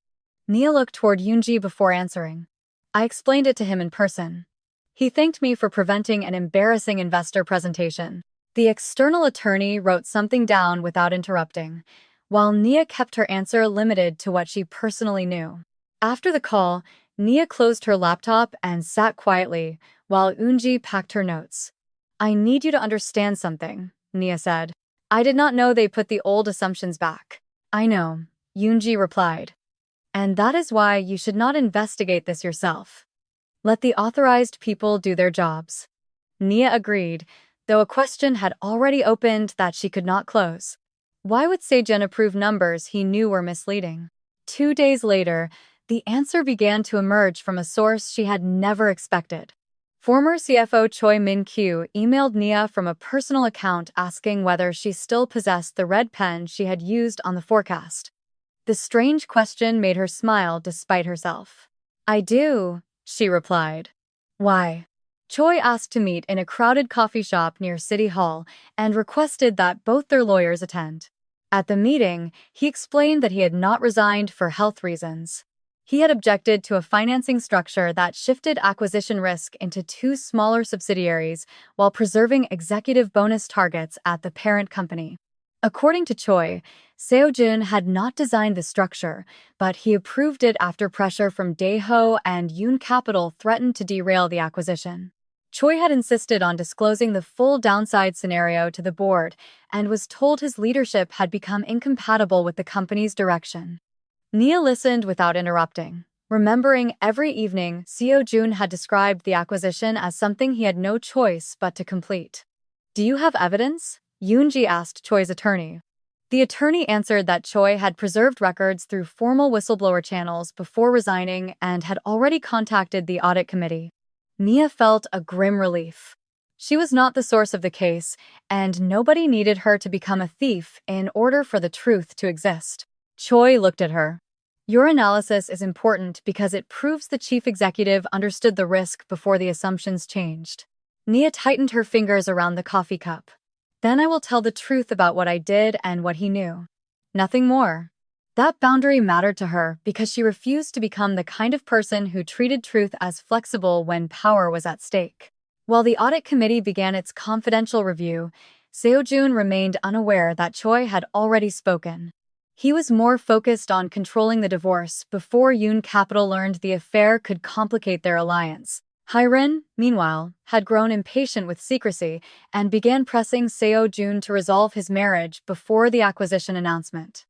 Nia looked toward Yoonji before answering. I explained it to him in person. He thanked me for preventing an embarrassing investor presentation. The external attorney wrote something down without interrupting, while Nia kept her answer limited to what she personally knew. After the call, Nia closed her laptop and sat quietly, while Yoonji packed her notes. I need you to understand something, Nia said. I did not know they put the old assumptions back. I know, Yoonji replied. And that is why you should not investigate this yourself. Let the authorized people do their jobs. Nia agreed, though a question had already opened that she could not close. Why would Seo-jun approve numbers he knew were misleading? 2 days later, the answer began to emerge from a source she had never expected. Former CFO Choi Min-kyu emailed Nia from a personal account asking whether she still possessed the red pen she had used on the forecast. The strange question made her smile despite herself. I do, she replied. Why? Choi asked to meet in a crowded coffee shop near City Hall and requested that both their lawyers attend. At the meeting, he explained that he had not resigned for health reasons. He had objected to a financing structure that shifted acquisition risk into 2 smaller subsidiaries while preserving executive bonus targets at the parent company. According to Choi, Seo-jun had not designed the structure, but he approved it after pressure from Daeho and Yoon Capital threatened to derail the acquisition. Choi had insisted on disclosing the full downside scenario to the board and was told his leadership had become incompatible with the company's direction. Nia listened without interrupting, remembering every evening Seo-jun had described the acquisition as something he had no choice but to complete. Do you have evidence? Yoonji asked Choi's attorney. The attorney answered that Choi had preserved records through formal whistleblower channels before resigning and had already contacted the audit committee. Nia felt a grim relief. She was not the source of the case, and nobody needed her to become a thief in order for the truth to exist. Choi looked at her. Your analysis is important because it proves the chief executive understood the risk before the assumptions changed. Nia tightened her fingers around the coffee cup. Then I will tell the truth about what I did and what he knew. Nothing more. That boundary mattered to her because she refused to become the kind of person who treated truth as flexible when power was at stake. While the audit committee began its confidential review, Seo-jun remained unaware that Choi had already spoken. He was more focused on controlling the divorce before Yoon Capital learned the affair could complicate their alliance. Hyrin, meanwhile, had grown impatient with secrecy and began pressing Seo-jun to resolve his marriage before the acquisition announcement.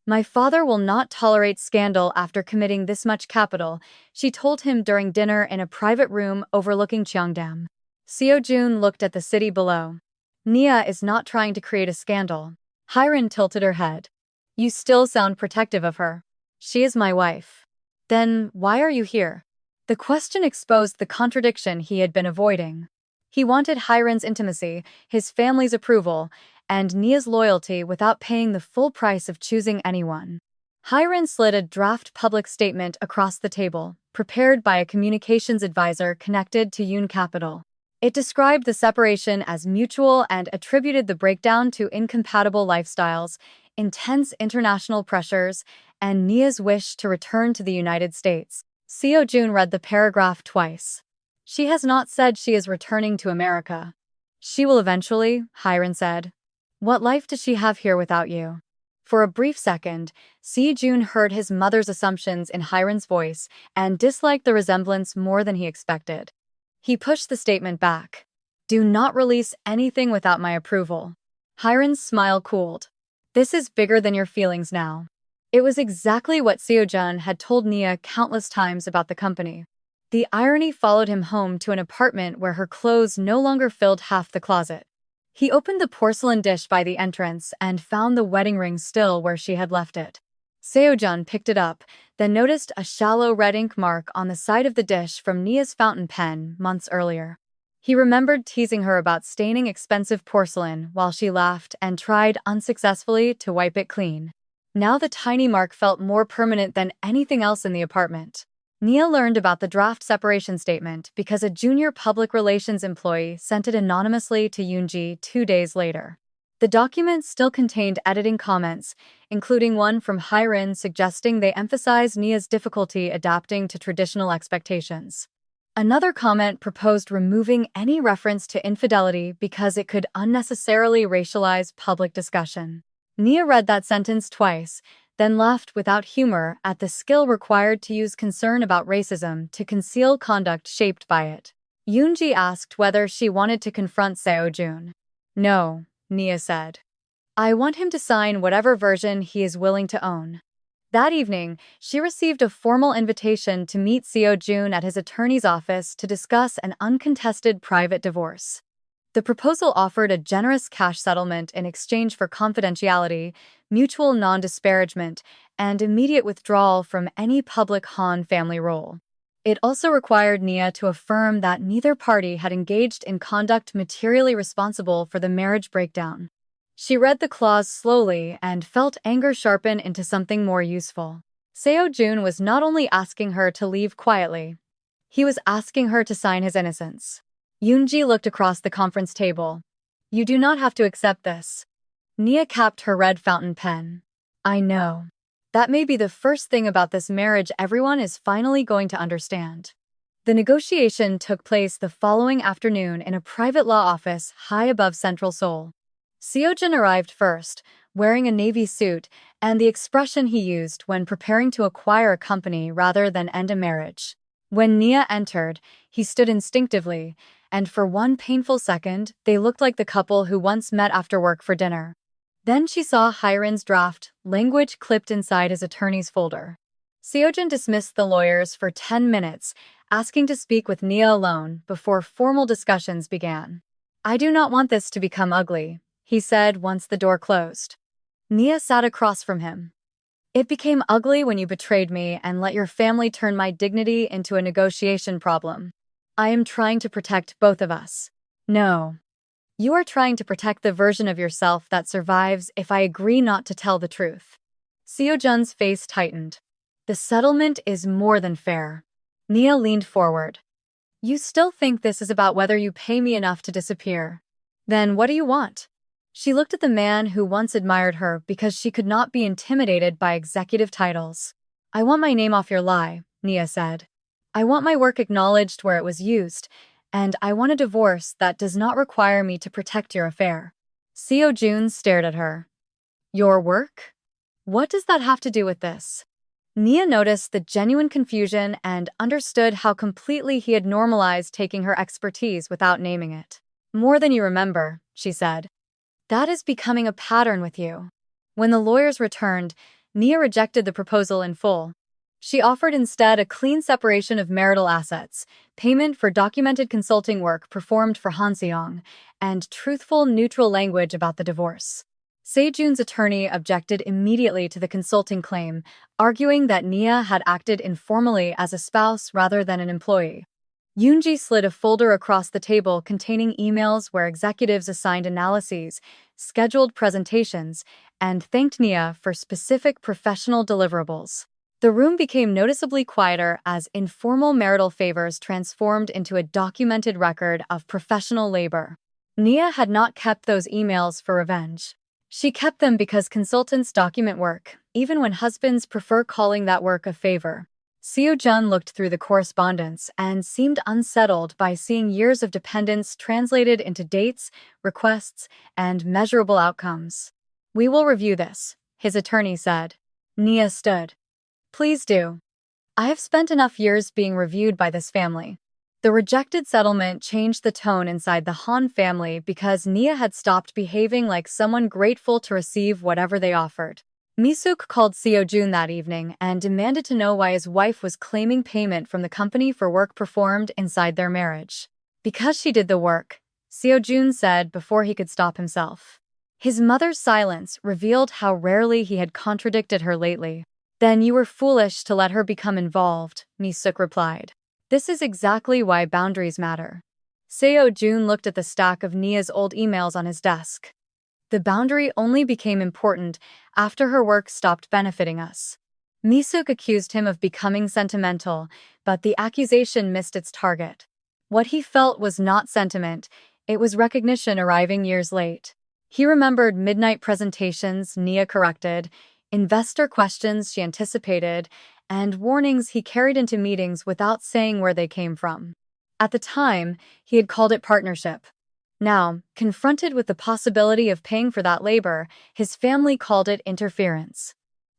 My father will not tolerate scandal after committing this much capital, she told him during dinner in a private room overlooking Cheongdam. Seo-jun looked at the city below. Nia is not trying to create a scandal. Hyrin tilted her head. You still sound protective of her. She is my wife. Then why are you here? The question exposed the contradiction he had been avoiding. He wanted Hyrin's intimacy, his family's approval, and Nia's loyalty without paying the full price of choosing anyone. Hyrin slid a draft public statement across the table, prepared by a communications advisor connected to Yoon Capital. It described the separation as mutual and attributed the breakdown to incompatible lifestyles, intense international pressures, and Nia's wish to return to the United States. Seo-jun read the paragraph twice. She has not said she is returning to America. She will eventually, Hyrin said. What life does she have here without you? For a brief second, Seo-jun heard his mother's assumptions in Hyrin's voice and disliked the resemblance more than he expected. He pushed the statement back. Do not release anything without my approval. Hyrin's smile cooled. This is bigger than your feelings now. It was exactly what Seo-jun had told Nia countless times about the company. The irony followed him home to an apartment where her clothes no longer filled half the closet. He opened the porcelain dish by the entrance and found the wedding ring still where she had left it. Seo-jun picked it up, then noticed a shallow red ink mark on the side of the dish from Nia's fountain pen months earlier. He remembered teasing her about staining expensive porcelain while she laughed and tried unsuccessfully to wipe it clean. Now the tiny mark felt more permanent than anything else in the apartment. Nia learned about the draft separation statement because a junior public relations employee sent it anonymously to Yoonji 2 days later. The document still contained editing comments, including one from Hyrin suggesting they emphasize Nia's difficulty adapting to traditional expectations. Another comment proposed removing any reference to infidelity because it could unnecessarily racialize public discussion. Nia read that sentence twice, then laughed without humor at the skill required to use concern about racism to conceal conduct shaped by it. Yoonji asked whether she wanted to confront Seo-jun. No, Nia said. I want him to sign whatever version he is willing to own. That evening, she received a formal invitation to meet Seo-jun at his attorney's office to discuss an uncontested private divorce. The proposal offered a generous cash settlement in exchange for confidentiality, mutual non-disparagement, and immediate withdrawal from any public Han family role. It also required Nia to affirm that neither party had engaged in conduct materially responsible for the marriage breakdown. She read the clause slowly and felt anger sharpen into something more useful. Seo-jun was not only asking her to leave quietly, he was asking her to sign his innocence. Yoonji looked across the conference table. You do not have to accept this. Nia capped her red fountain pen. I know. That may be the first thing about this marriage everyone is finally going to understand. The negotiation took place the following afternoon in a private law office high above Central Seoul. Seo-jun arrived first, wearing a navy suit and the expression he used when preparing to acquire a company rather than end a marriage. When Nia entered, he stood instinctively, and for one painful second, they looked like the couple who once met after work for dinner. Then she saw Hyrin's draft, language clipped inside his attorney's folder. Seo-jun dismissed the lawyers for 10 minutes, asking to speak with Nia alone before formal discussions began. I do not want this to become ugly, he said once the door closed. Nia sat across from him. It became ugly when you betrayed me and let your family turn my dignity into a negotiation problem. I am trying to protect both of us. No. You are trying to protect the version of yourself that survives if I agree not to tell the truth. Seo-jun's face tightened. The settlement is more than fair. Nia leaned forward. You still think this is about whether you pay me enough to disappear. Then what do you want? She looked at the man who once admired her because she could not be intimidated by executive titles. I want my name off your lie, Nia said. I want my work acknowledged where it was used, and I want a divorce that does not require me to protect your affair. Seo-jun stared at her. Your work? What does that have to do with this? Nia noticed the genuine confusion and understood how completely he had normalized taking her expertise without naming it. More than you remember, she said. That is becoming a pattern with you. When the lawyers returned, Nia rejected the proposal in full. She offered instead a clean separation of marital assets, payment for documented consulting work performed for Hanseong, and truthful, neutral language about the divorce. Seo-jun's attorney objected immediately to the consulting claim, arguing that Nia had acted informally as a spouse rather than an employee. Yoonji slid a folder across the table containing emails where executives assigned analyses, scheduled presentations, and thanked Nia for specific professional deliverables. The room became noticeably quieter as informal marital favors transformed into a documented record of professional labor. Nia had not kept those emails for revenge. She kept them because consultants document work, even when husbands prefer calling that work a favor. Seo-jun looked through the correspondence and seemed unsettled by seeing years of dependence translated into dates, requests, and measurable outcomes. We will review this, his attorney said. Nia stood. Please do. I have spent enough years being reviewed by this family. The rejected settlement changed the tone inside the Han family because Nia had stopped behaving like someone grateful to receive whatever they offered. Mi-suk called Seo-jun that evening and demanded to know why his wife was claiming payment from the company for work performed inside their marriage. Because she did the work, Seo-jun said before he could stop himself. His mother's silence revealed how rarely he had contradicted her lately. Then you were foolish to let her become involved, Mi-suk replied. This is exactly why boundaries matter. Seo-jun looked at the stack of Nia's old emails on his desk. The boundary only became important after her work stopped benefiting us. Mi-suk accused him of becoming sentimental, but the accusation missed its target. What he felt was not sentiment, it was recognition arriving years late. He remembered midnight presentations Nia corrected, investor questions she anticipated, and warnings he carried into meetings without saying where they came from. At the time, he had called it partnership. Now, confronted with the possibility of paying for that labor, his family called it interference.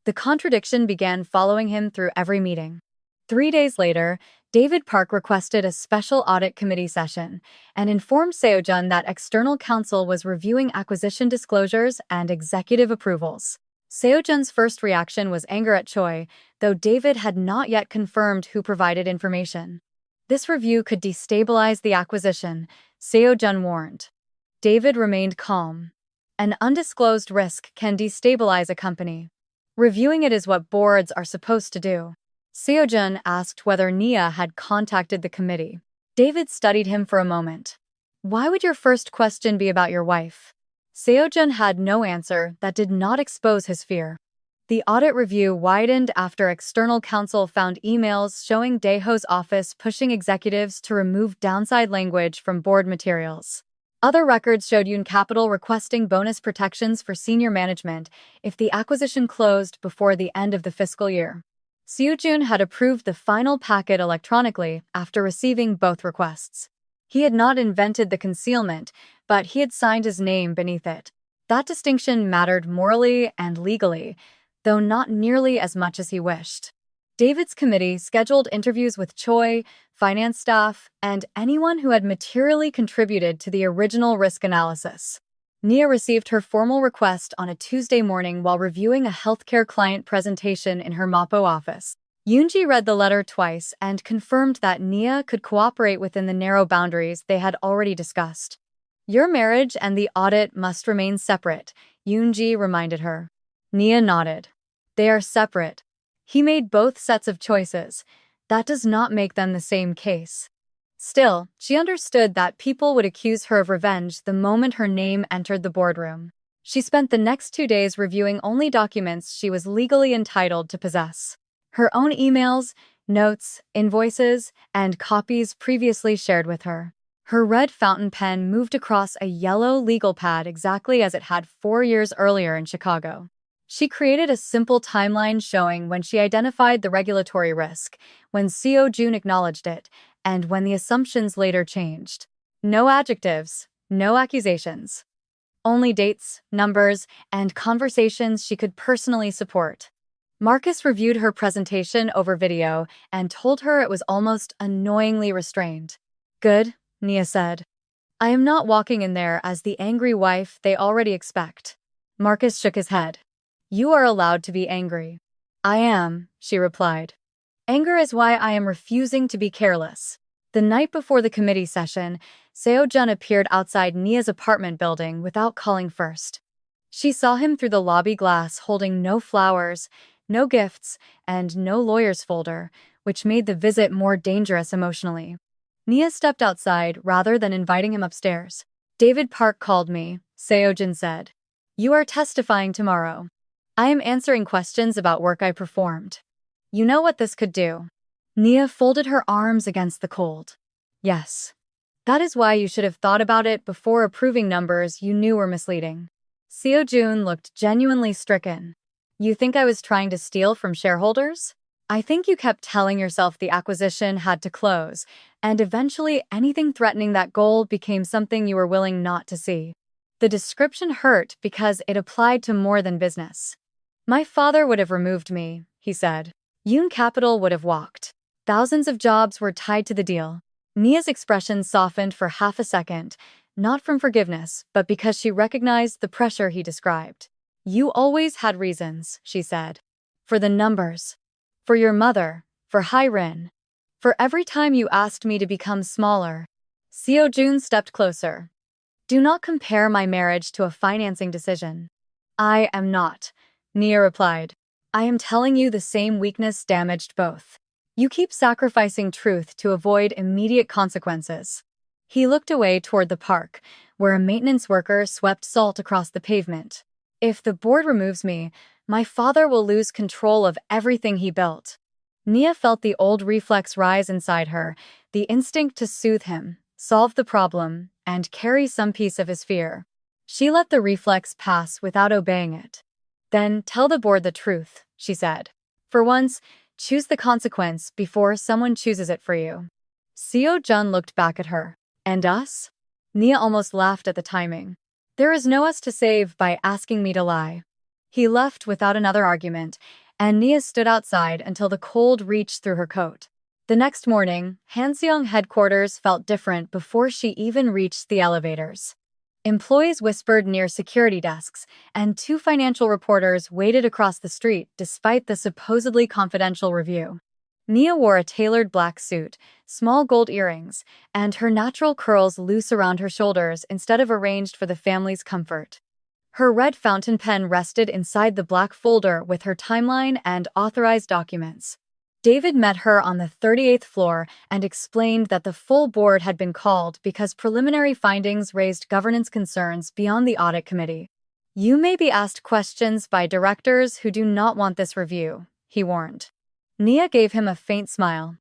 The contradiction began following him through every meeting. 3 days later, David Park requested a special audit committee session and informed Seo-jun that external counsel was reviewing acquisition disclosures and executive approvals. Seo-jun's first reaction was anger at Choi, though David had not yet confirmed who provided information. This review could destabilize the acquisition, Seo-jun warned. David remained calm. An undisclosed risk can destabilize a company. Reviewing it is what boards are supposed to do. Seo-jun asked whether Nia had contacted the committee. David studied him for a moment. Why would your first question be about your wife? Seo-jun had no answer that did not expose his fear. The audit review widened after external counsel found emails showing Daeho's office pushing executives to remove downside language from board materials. Other records showed Yoon Capital requesting bonus protections for senior management if the acquisition closed before the end of the fiscal year. Seo-jun had approved the final packet electronically after receiving both requests. He had not invented the concealment, but he had signed his name beneath it. That distinction mattered morally and legally, though not nearly as much as he wished. David's committee scheduled interviews with Choi, finance staff, and anyone who had materially contributed to the original risk analysis. Nia received her formal request on a Tuesday morning while reviewing a healthcare client presentation in her Mapo office. Yoonji read the letter twice and confirmed that Nia could cooperate within the narrow boundaries they had already discussed. Your marriage and the audit must remain separate, Yoonji reminded her. Nia nodded. They are separate. He made both sets of choices. That does not make them the same case. Still, she understood that people would accuse her of revenge the moment her name entered the boardroom. She spent the next 2 days reviewing only documents she was legally entitled to possess. Her own emails, notes, invoices, and copies previously shared with her. Her red fountain pen moved across a yellow legal pad exactly as it had 4 years earlier in Chicago. She created a simple timeline showing when she identified the regulatory risk, when Seo-jun acknowledged it, and when the assumptions later changed. No adjectives, no accusations. Only dates, numbers, and conversations she could personally support. Marcus reviewed her presentation over video and told her it was almost annoyingly restrained. Good, Nia said. I am not walking in there as the angry wife they already expect. Marcus shook his head. You are allowed to be angry. I am, she replied. Anger is why I am refusing to be careless. The night before the committee session, Seo-jun appeared outside Nia's apartment building without calling first. She saw him through the lobby glass holding no flowers, no gifts, and no lawyer's folder, which made the visit more dangerous emotionally. Nia stepped outside rather than inviting him upstairs. David Park called me, Seo-jun said. You are testifying tomorrow. I am answering questions about work I performed. You know what this could do. Nia folded her arms against the cold. Yes. That is why you should have thought about it before approving numbers you knew were misleading. Seo-jun looked genuinely stricken. You think I was trying to steal from shareholders? I think you kept telling yourself the acquisition had to close, and eventually anything threatening that goal became something you were willing not to see. The description hurt because it applied to more than business. My father would have removed me, he said. Yoon Capital would have walked. Thousands of jobs were tied to the deal. Nia's expression softened for half a second, not from forgiveness, but because she recognized the pressure he described. You always had reasons, she said. For the numbers. For your mother. For Hyrin. For every time you asked me to become smaller. Seo-jun stepped closer. Do not compare my marriage to a financing decision. I am not, Nia replied. I am telling you the same weakness damaged both. You keep sacrificing truth to avoid immediate consequences. He looked away toward the park, where a maintenance worker swept salt across the pavement. If the board removes me, my father will lose control of everything he built. Nia felt the old reflex rise inside her, the instinct to soothe him, solve the problem, and carry some piece of his fear. She let the reflex pass without obeying it. Then tell the board the truth, she said. For once, choose the consequence before someone chooses it for you. Seo-jun looked back at her. And us? Nia almost laughed at the timing. There is no us to save by asking me to lie. He left without another argument, and Nia stood outside until the cold reached through her coat. The next morning, Hanseong headquarters felt different before she even reached the elevators. Employees whispered near security desks, and two financial reporters waited across the street despite the supposedly confidential review. Nia wore a tailored black suit, small gold earrings, and her natural curls loose around her shoulders instead of arranged for the family's comfort. Her red fountain pen rested inside the black folder with her timeline and authorized documents. David met her on the 38th floor and explained that the full board had been called because preliminary findings raised governance concerns beyond the audit committee. You may be asked questions by directors who do not want this review, he warned. Nia gave him a faint smile.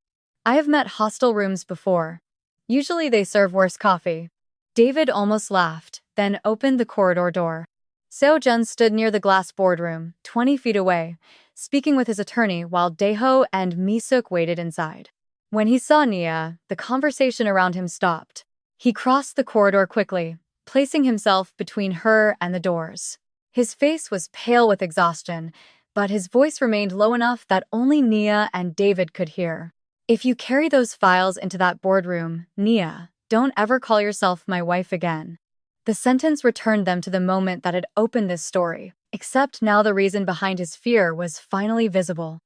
I have met hostel rooms before. Usually they serve worse coffee. David almost laughed, then opened the corridor door. Seo-jun stood near the glass boardroom, 20 feet away, speaking with his attorney while Daeho and Mi-suk waited inside. When he saw Nia, the conversation around him stopped. He crossed the corridor quickly, placing himself between her and the doors. His face was pale with exhaustion, but his voice remained low enough that only Nia and David could hear. If you carry those files into that boardroom, Nia, don't ever call yourself my wife again. The sentence returned them to the moment that had opened this story, except now the reason behind his fear was finally visible.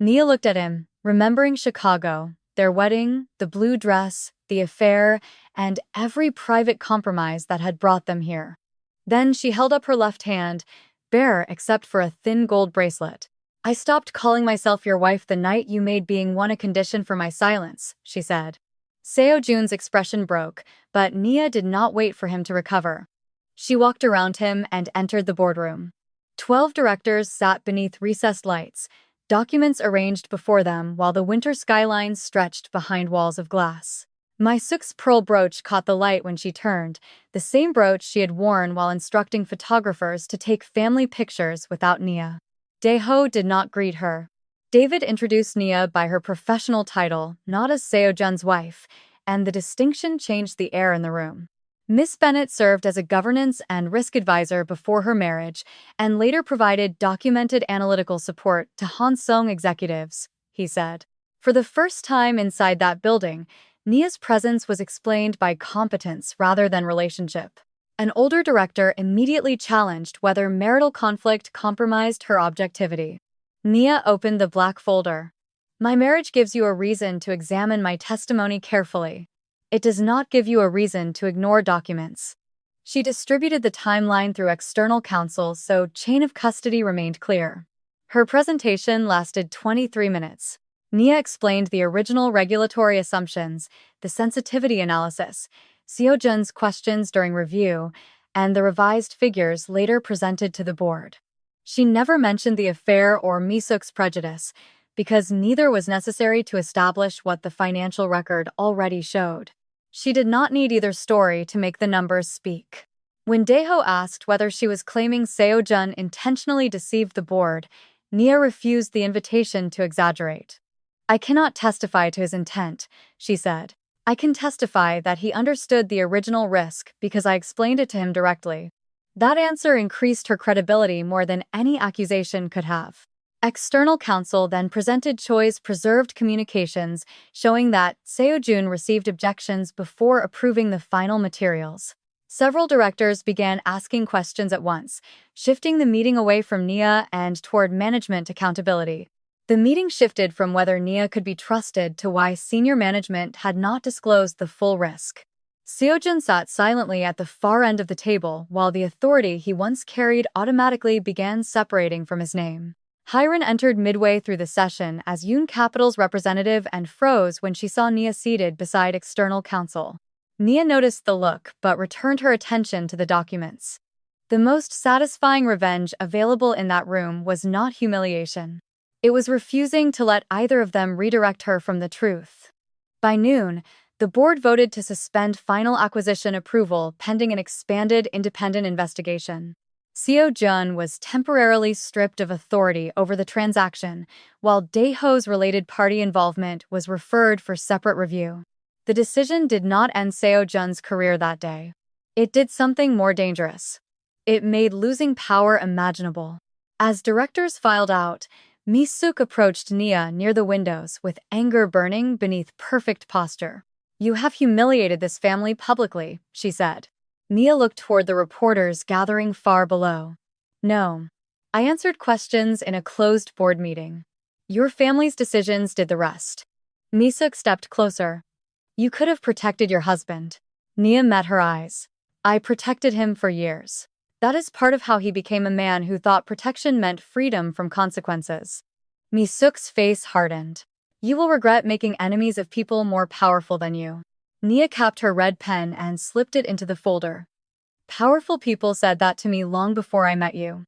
Nia looked at him, remembering Chicago, their wedding, the blue dress, the affair, and every private compromise that had brought them here. Then she held up her left hand, bare except for a thin gold bracelet. I stopped calling myself your wife the night you made being one a condition for my silence, she said. Seo-jun's expression broke, but Nia did not wait for him to recover. She walked around him and entered the boardroom. 12 directors sat beneath recessed lights, documents arranged before them while the winter skylines stretched behind walls of glass. Mi-suk's pearl brooch caught the light when she turned, the same brooch she had worn while instructing photographers to take family pictures without Nia. Daeho did not greet her. David introduced Nia by her professional title, not as Seo-jun's wife, and the distinction changed the air in the room. Miss Bennett served as a governance and risk advisor before her marriage and later provided documented analytical support to Hanseong executives, he said. For the first time inside that building, Nia's presence was explained by competence rather than relationship. An older director immediately challenged whether marital conflict compromised her objectivity. Nia opened the black folder. My marriage gives you a reason to examine my testimony carefully. It does not give you a reason to ignore documents. She distributed the timeline through external counsel so chain of custody remained clear. Her presentation lasted 23 minutes. Nia explained the original regulatory assumptions, the sensitivity analysis, Seo-jun's questions during review, and the revised figures later presented to the board. She never mentioned the affair or Mi-suk's prejudice, because neither was necessary to establish what the financial record already showed. She did not need either story to make the numbers speak. When Daeho asked whether she was claiming Seo-jun intentionally deceived the board, Nia refused the invitation to exaggerate. I cannot testify to his intent, she said. I can testify that he understood the original risk because I explained it to him directly. That answer increased her credibility more than any accusation could have. External counsel then presented Choi's preserved communications showing that Seo-jun received objections before approving the final materials. Several directors began asking questions at once, shifting the meeting away from Nia and toward management accountability. The meeting shifted from whether Nia could be trusted to why senior management had not disclosed the full risk. Seo-jun sat silently at the far end of the table while the authority he once carried automatically began separating from his name. Hiren entered midway through the session as Yoon Capital's representative and froze when she saw Nia seated beside external counsel. Nia noticed the look but returned her attention to the documents. The most satisfying revenge available in that room was not humiliation. It was refusing to let either of them redirect her from the truth. By noon, the board voted to suspend final acquisition approval pending an expanded independent investigation. Seo-jun was temporarily stripped of authority over the transaction, while Daeho's related party involvement was referred for separate review. The decision did not end Seo-jun's career that day. It did something more dangerous. It made losing power imaginable. As directors filed out, Mi-suk approached Nia near the windows with anger burning beneath perfect posture. "You have humiliated this family publicly," she said. Nia looked toward the reporters gathering far below. "No. I answered questions in a closed board meeting. Your family's decisions did the rest." Mi-suk stepped closer. "You could have protected your husband." Nia met her eyes. "I protected him for years. That is part of how he became a man who thought protection meant freedom from consequences." Mi-suk's face hardened. "You will regret making enemies of people more powerful than you." Nia capped her red pen and slipped it into the folder. "Powerful people said that to me long before I met you.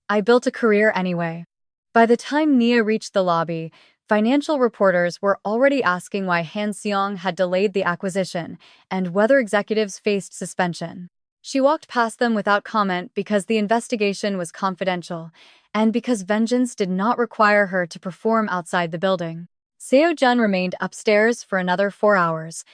I built a career anyway." By the time Nia reached the lobby, financial reporters were already asking why Hanseong had delayed the acquisition and whether executives faced suspension. She walked past them without comment because the investigation was confidential and because vengeance did not require her to perform outside the building. Seo-jun remained upstairs for another 4 hours,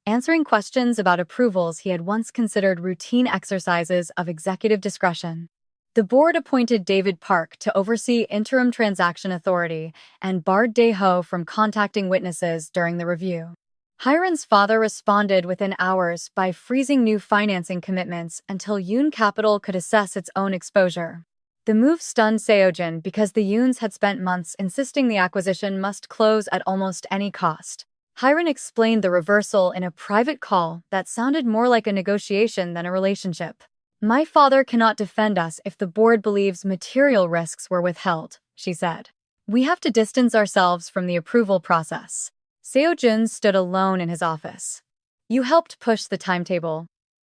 answering questions about approvals he had once considered routine exercises of executive discretion. The board appointed David Park to oversee interim transaction authority and barred Daeho from contacting witnesses during the review. Hiren's father responded within hours by freezing new financing commitments until Yoon Capital could assess its own exposure. The move stunned Seo-jun because the Yoons had spent months insisting the acquisition must close at almost any cost. Hiren explained the reversal in a private call that sounded more like a negotiation than a relationship. "My father cannot defend us if the board believes material risks were withheld," she said. "We have to distance ourselves from the approval process." Seo-jun stood alone in his office. "You helped push the timetable.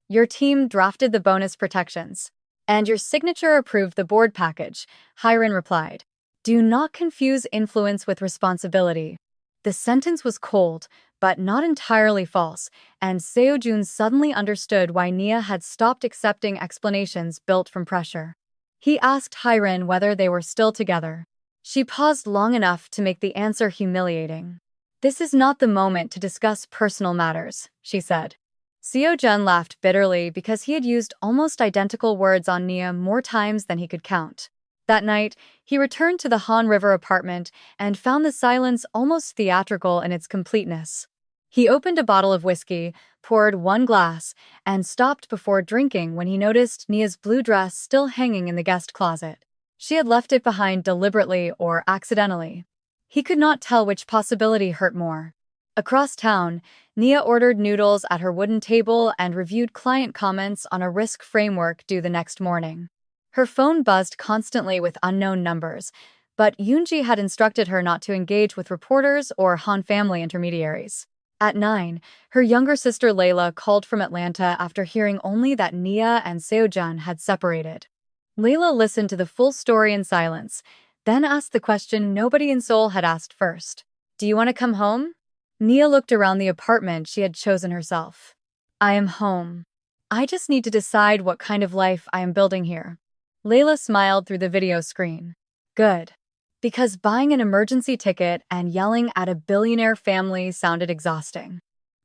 Your team drafted the bonus protections. And your signature approved the board package," Hiren replied. "Do not confuse influence with responsibility." The sentence was cold, but not entirely false, and Seo-jun suddenly understood why Nia had stopped accepting explanations built from pressure. He asked Hiren whether they were still together. She paused long enough to make the answer humiliating. "This is not the moment to discuss personal matters," she said. Seo-jun laughed bitterly because he had used almost identical words on Nia more times than he could count. That night, he returned to the Han River apartment and found the silence almost theatrical in its completeness. He opened a bottle of whiskey, poured 1 glass, and stopped before drinking when he noticed Nia's blue dress still hanging in the guest closet. She had left it behind deliberately or accidentally. He could not tell which possibility hurt more. Across town, Nia ordered noodles at her wooden table and reviewed client comments on a risk framework due the next morning. Her phone buzzed constantly with unknown numbers, but Yoonji had instructed her not to engage with reporters or Han family intermediaries. At 9, her younger sister Layla called from Atlanta after hearing only that Nia and Seo-jun had separated. Layla listened to the full story in silence, then asked the question nobody in Seoul had asked first. "Do you want to come home?" Nia looked around the apartment she had chosen herself. "I am home. I just need to decide what kind of life I am building here." Layla smiled through the video screen. "Good. Because buying an emergency ticket and yelling at a billionaire family sounded exhausting."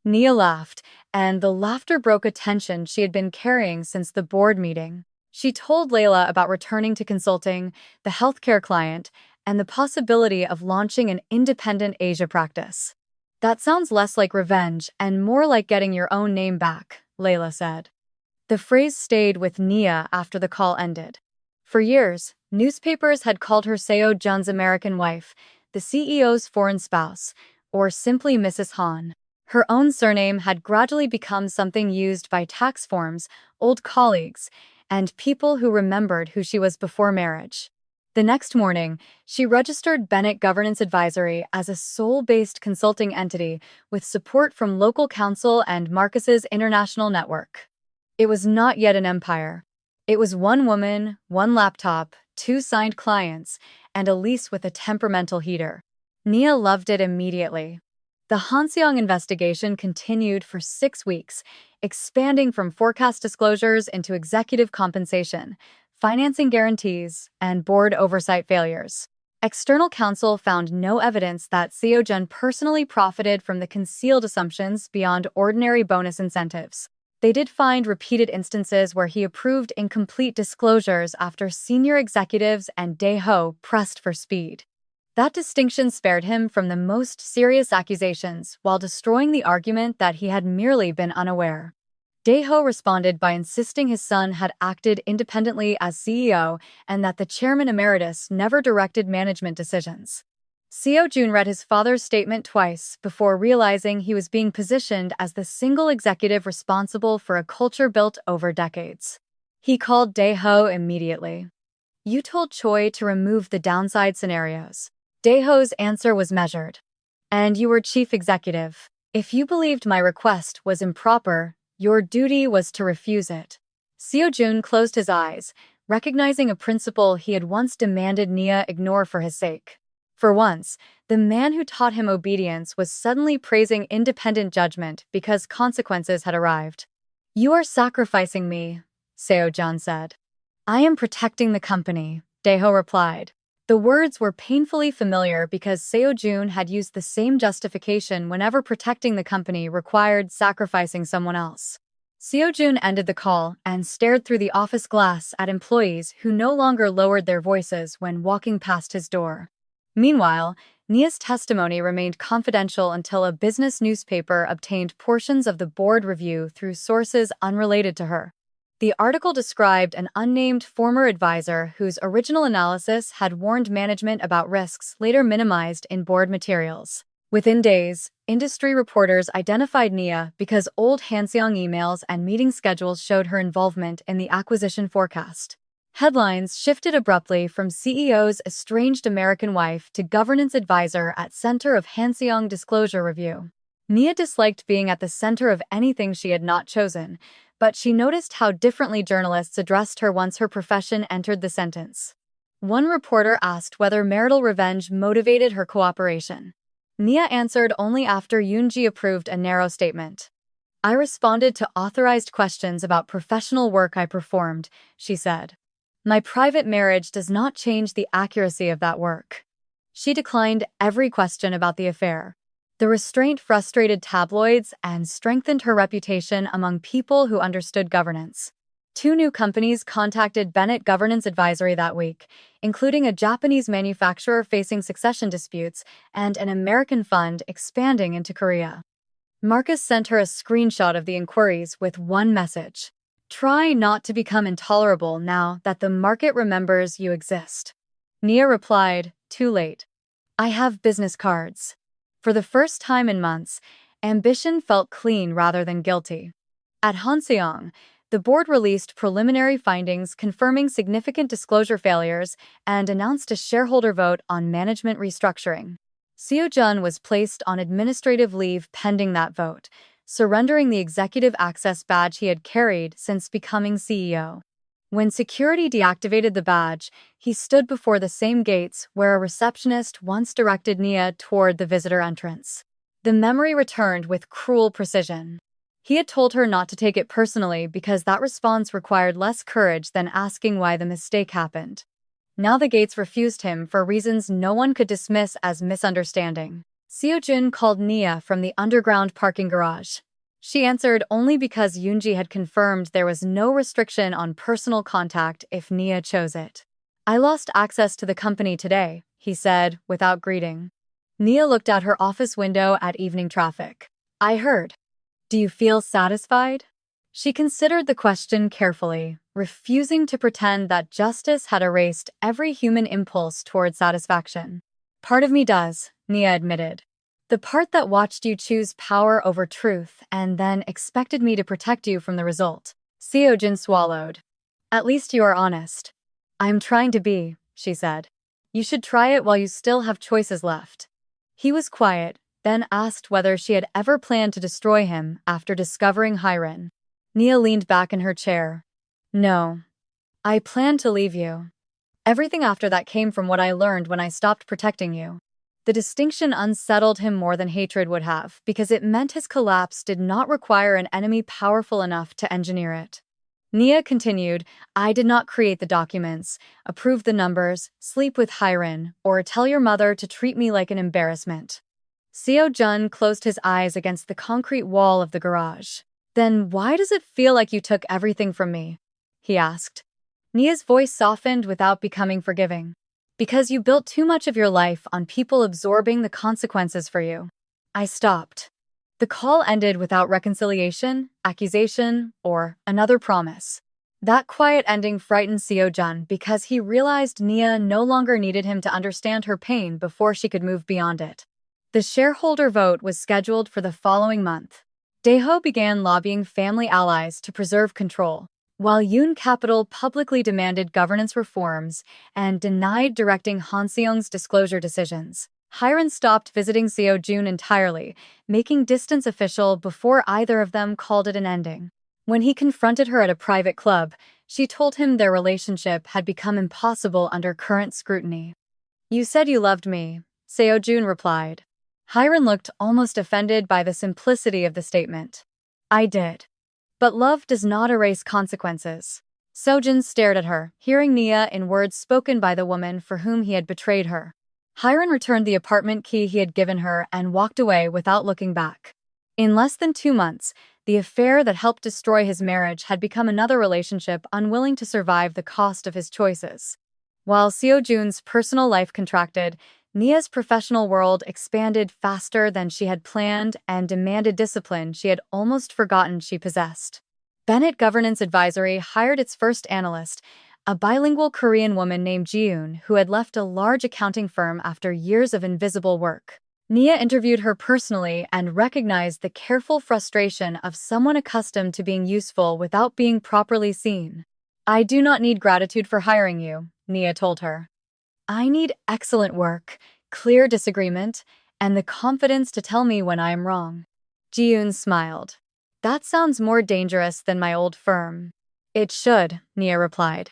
Nia laughed, and the laughter broke a tension she had been carrying since the board meeting. She told Layla about returning to consulting, the healthcare client, and the possibility of launching an independent Asia practice. "That sounds less like revenge and more like getting your own name back," Layla said. The phrase stayed with Nia after the call ended. For years, newspapers had called her Seo-jun's American wife, the CEO's foreign spouse, or simply Mrs. Han. Her own surname had gradually become something used by tax forms, old colleagues, and people who remembered who she was before marriage. The next morning, she registered Bennett Governance Advisory as a Seoul-based consulting entity with support from local counsel and Marcus's international network. It was not yet an empire. It was one woman, one laptop, two signed clients, and a lease with a temperamental heater. Nia loved it immediately. The Hanseong investigation continued for 6 weeks, expanding from forecast disclosures into executive compensation, financing guarantees, and board oversight failures. External counsel found no evidence that Seo-jun personally profited from the concealed assumptions beyond ordinary bonus incentives. They did find repeated instances where he approved incomplete disclosures after senior executives and Dae-ho pressed for speed. That distinction spared him from the most serious accusations while destroying the argument that he had merely been unaware. Dae-ho responded by insisting his son had acted independently as CEO and that the chairman emeritus never directed management decisions. Seo-jun read his father's statement twice before realizing he was being positioned as the single executive responsible for a culture built over decades. He called Dae-ho immediately. "You told Choi to remove the downside scenarios." Dae-ho's answer was measured. "And you were chief executive. If you believed my request was improper, your duty was to refuse it." Seo-jun closed his eyes, recognizing a principle he had once demanded Nia ignore for his sake. For once, the man who taught him obedience was suddenly praising independent judgment because consequences had arrived. "You are sacrificing me," Seo-jun said. "I am protecting the company," Dae-ho replied. The words were painfully familiar because Seo-jun had used the same justification whenever protecting the company required sacrificing someone else. Seo-jun ended the call and stared through the office glass at employees who no longer lowered their voices when walking past his door. Meanwhile, Nia's testimony remained confidential until a business newspaper obtained portions of the board review through sources unrelated to her. The article described an unnamed former advisor whose original analysis had warned management about risks later minimized in board materials. Within days, industry reporters identified Nia because old Hanseong emails and meeting schedules showed her involvement in the acquisition forecast. Headlines shifted abruptly from CEO's estranged American wife to governance advisor at center of Hanseong disclosure review. Nia disliked being at the center of anything she had not chosen, but she noticed how differently journalists addressed her once her profession entered the sentence. One reporter asked whether marital revenge motivated her cooperation. Nia answered only after Yoon-ji approved a narrow statement. "I responded to authorized questions about professional work I performed," she said. "My private marriage does not change the accuracy of that work." She declined every question about the affair. The restraint frustrated tabloids and strengthened her reputation among people who understood governance. 2 new companies contacted Bennett Governance Advisory that week, including a Japanese manufacturer facing succession disputes and an American fund expanding into Korea. Marcus sent her a screenshot of the inquiries with one message: "Try not to become intolerable now that the market remembers you exist." Nia replied, "Too late. I have business cards." For the first time in months, ambition felt clean rather than guilty. At Hanseong, the board released preliminary findings confirming significant disclosure failures and announced a shareholder vote on management restructuring. Seo-jun was placed on administrative leave pending that vote, surrendering the executive access badge he had carried since becoming CEO. When security deactivated the badge, he stood before the same gates where a receptionist once directed Nia toward the visitor entrance. The memory returned with cruel precision. He had told her not to take it personally because that response required less courage than asking why the mistake happened. Now the gates refused him for reasons no one could dismiss as misunderstanding. Seo-jun called Nia from the underground parking garage. She answered only because Yoon-ji had confirmed there was no restriction on personal contact if Nia chose it. "I lost access to the company today," he said, without greeting. Nia looked out her office window at evening traffic. "I heard. Do you feel satisfied?" She considered the question carefully, refusing to pretend that justice had erased every human impulse toward satisfaction. "Part of me does," Nia admitted. "The part that watched you choose power over truth and then expected me to protect you from the result." Seo-jun swallowed. "At least you are honest." "I'm trying to be," she said. You should try it while you still have choices left. He was quiet, then asked whether she had ever planned to destroy him after discovering Hiren. Nia leaned back in her chair. No. I planned to leave you. Everything after that came from what I learned when I stopped protecting you. The distinction unsettled him more than hatred would have, because it meant his collapse did not require an enemy powerful enough to engineer it. Nia continued, I did not create the documents, approve the numbers, sleep with Hiren, or tell your mother to treat me like an embarrassment. Seo-jun closed his eyes against the concrete wall of the garage. Then why does it feel like you took everything from me? He asked. Nia's voice softened without becoming forgiving. Because you built too much of your life on people absorbing the consequences for you. I stopped. The call ended without reconciliation, accusation, or another promise. That quiet ending frightened Seo-jun because he realized Nia no longer needed him to understand her pain before she could move beyond it. The shareholder vote was scheduled for the following month. Daeho began lobbying family allies to preserve control, while Yoon Capital publicly demanded governance reforms and denied directing Hanseong's disclosure decisions. Hiren stopped visiting Seo-jun entirely, making distance official before either of them called it an ending. When he confronted her at a private club, she told him their relationship had become impossible under current scrutiny. You said you loved me, Seo-jun replied. Hiren looked almost offended by the simplicity of the statement. I did. But love does not erase consequences. Seo-jun stared at her, hearing Nia in words spoken by the woman for whom he had betrayed her. Hiren returned the apartment key he had given her and walked away without looking back. In less than 2 months, the affair that helped destroy his marriage had become another relationship unwilling to survive the cost of his choices. While Seo-jun's personal life contracted, Nia's professional world expanded faster than she had planned and demanded discipline she had almost forgotten she possessed. Bennett Governance Advisory hired its first analyst, a bilingual Korean woman named Ji-yoon who had left a large accounting firm after years of invisible work. Nia interviewed her personally and recognized the careful frustration of someone accustomed to being useful without being properly seen. I do not need gratitude for hiring you, Nia told her. I need excellent work, clear disagreement, and the confidence to tell me when I am wrong. Ji-yoon smiled. That sounds more dangerous than my old firm. It should, Nia replied.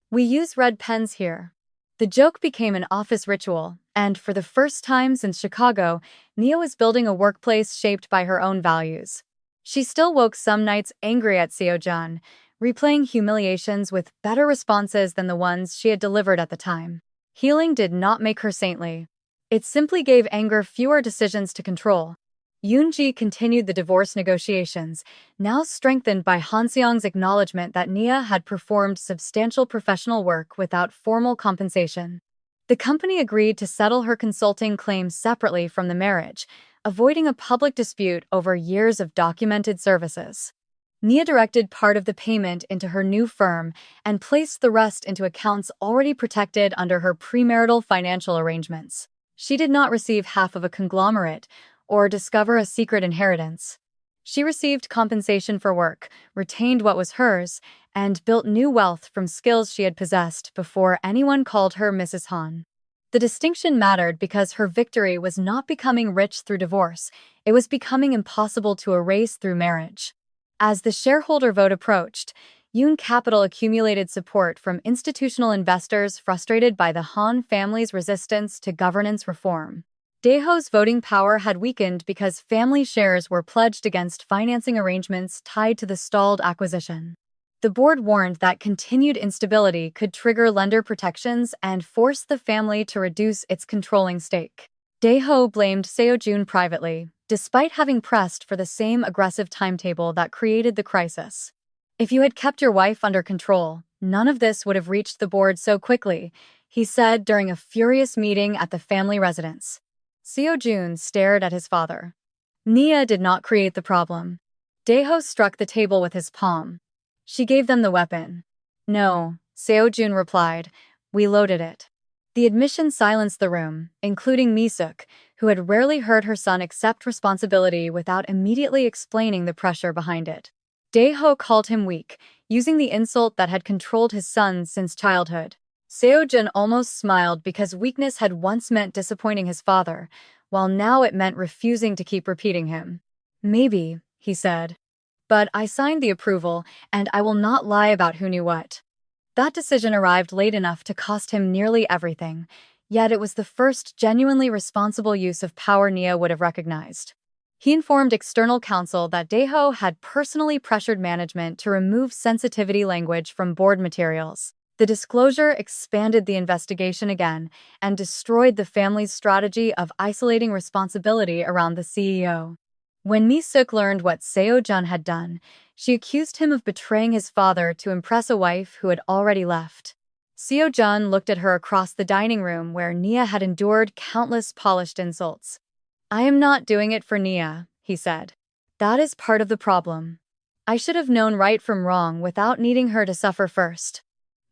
We use red pens here. The joke became an office ritual, and for the first time since Chicago, Nia was building a workplace shaped by her own values. She still woke some nights angry at Seo-jun, replaying humiliations with better responses than the ones she had delivered at the time. Healing did not make her saintly. It simply gave anger fewer decisions to control. Yoon-ji continued the divorce negotiations, now strengthened by Hanseong's acknowledgement that Nia had performed substantial professional work without formal compensation. The company agreed to settle her consulting claims separately from the marriage, avoiding a public dispute over years of documented services. Nia directed part of the payment into her new firm and placed the rest into accounts already protected under her premarital financial arrangements. She did not receive half of a conglomerate or discover a secret inheritance. She received compensation for work, retained what was hers, and built new wealth from skills she had possessed before anyone called her Mrs. Han. The distinction mattered because her victory was not becoming rich through divorce, it was becoming impossible to erase through marriage. As the shareholder vote approached, Yoon Capital accumulated support from institutional investors frustrated by the Han family's resistance to governance reform. Daeho's voting power had weakened because family shares were pledged against financing arrangements tied to the stalled acquisition. The board warned that continued instability could trigger lender protections and force the family to reduce its controlling stake. Daeho blamed Seo-jun privately, despite having pressed for the same aggressive timetable that created the crisis. If you had kept your wife under control, none of this would have reached the board so quickly, he said during a furious meeting at the family residence. Seo-jun stared at his father. Nia did not create the problem. Daeho struck the table with his palm. She gave them the weapon. No, Seo-jun replied. We loaded it. The admission silenced the room, including Mi-suk, who had rarely heard her son accept responsibility without immediately explaining the pressure behind it. Daeho called him weak, using the insult that had controlled his son since childhood. Seo-jun almost smiled because weakness had once meant disappointing his father, while now it meant refusing to keep repeating him. Maybe, he said. But I signed the approval, and I will not lie about who knew what. That decision arrived late enough to cost him nearly everything, yet it was the first genuinely responsible use of power Nia would have recognized. He informed external counsel that Daeho had personally pressured management to remove sensitivity language from board materials. The disclosure expanded the investigation again and destroyed the family's strategy of isolating responsibility around the CEO. When Mi-suk learned what Seo-jun had done, she accused him of betraying his father to impress a wife who had already left. Seo-jun looked at her across the dining room where Nia had endured countless polished insults. "I am not doing it for Nia," he said. "That is part of the problem. I should have known right from wrong without needing her to suffer first."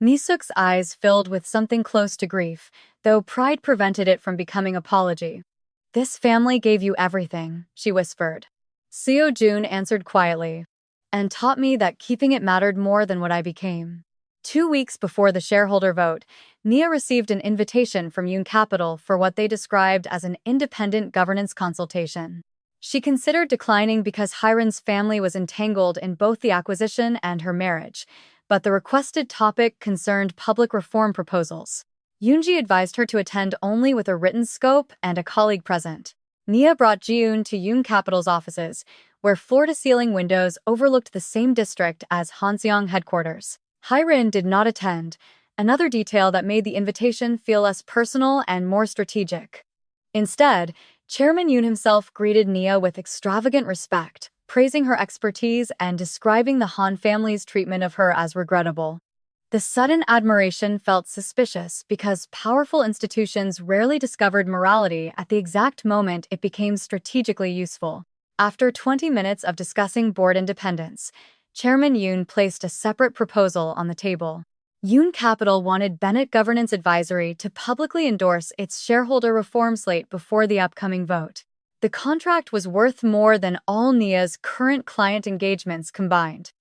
Mi-suk's eyes filled with something close to grief, though pride prevented it from becoming apology. "This family gave you everything," she whispered. Seo-jun answered quietly, "and taught me that keeping it mattered more than what I became." 2 weeks before the shareholder vote, Nia received an invitation from Yoon Capital for what they described as an independent governance consultation. She considered declining because Hiren's family was entangled in both the acquisition and her marriage, but the requested topic concerned public reform proposals. Yoonji advised her to attend only with a written scope and a colleague present. Nia brought Ji-eun to Yoon Capital's offices, where floor-to-ceiling windows overlooked the same district as Hanseong headquarters. Hiren did not attend, another detail that made the invitation feel less personal and more strategic. Instead, Chairman Yoon himself greeted Nia with extravagant respect, praising her expertise and describing the Han family's treatment of her as regrettable. The sudden admiration felt suspicious because powerful institutions rarely discovered morality at the exact moment it became strategically useful. After 20 minutes of discussing board independence, Chairman Yoon placed a separate proposal on the table. Yoon Capital wanted Bennett Governance Advisory to publicly endorse its shareholder reform slate before the upcoming vote. The contract was worth more than all Nia's current client engagements combined.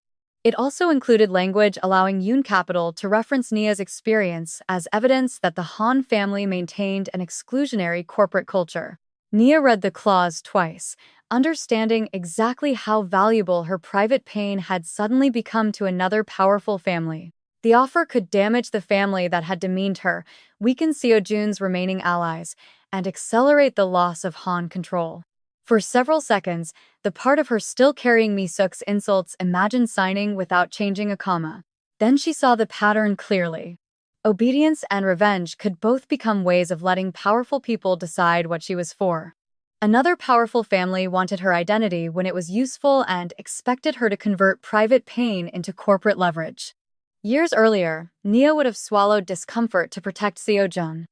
It also included language allowing Yoon Capital to reference Nia's experience as evidence that the Han family maintained an exclusionary corporate culture. Nia read the clause twice, understanding exactly how valuable her private pain had suddenly become to another powerful family. The offer could damage the family that had demeaned her, weaken Seo-jun's remaining allies, and accelerate the loss of Han control. For several seconds, the part of her still carrying Mi-suk's insults imagined signing without changing a comma. Then she saw the pattern clearly. Obedience and revenge could both become ways of letting powerful people decide what she was for. Another powerful family wanted her identity when it was useful and expected her to convert private pain into corporate leverage. Years earlier, Nia would have swallowed discomfort to protect Seo-jun.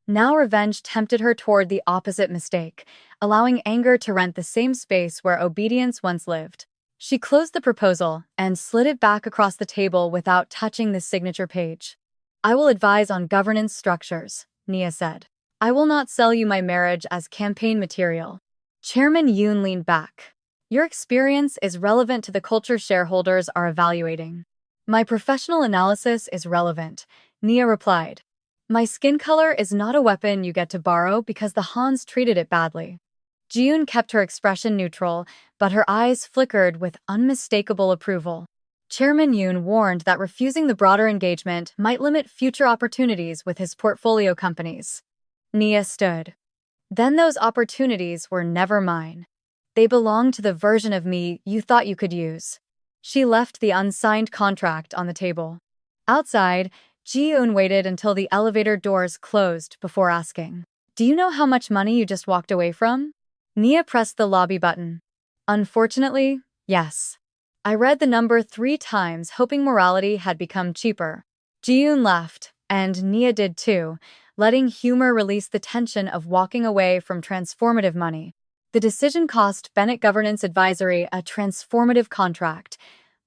Now revenge tempted her toward the opposite mistake, allowing anger to rent the same space where obedience once lived. She closed the proposal and slid it back across the table without touching the signature page. "I will advise on governance structures," Nia said. "I will not sell you my marriage as campaign material." Chairman Yoon leaned back. "Your experience is relevant to the culture shareholders are evaluating." "My professional analysis is relevant," Nia replied. "My skin color is not a weapon you get to borrow because the Hans treated it badly." Ji-eun kept her expression neutral, but her eyes flickered with unmistakable approval. Chairman Yoon warned that refusing the broader engagement might limit future opportunities with his portfolio companies. Nia stood. "Then those opportunities were never mine. They belong to the version of me you thought you could use." She left the unsigned contract on the table. Outside, Ji-eun waited until the elevator doors closed before asking, "Do you know how much money you just walked away from?" Nia pressed the lobby button. "Unfortunately, yes. I read the number 3 times hoping morality had become cheaper." Ji-eun laughed, and Nia did too, letting humor release the tension of walking away from transformative money. The decision cost Bennett Governance Advisory a transformative contract,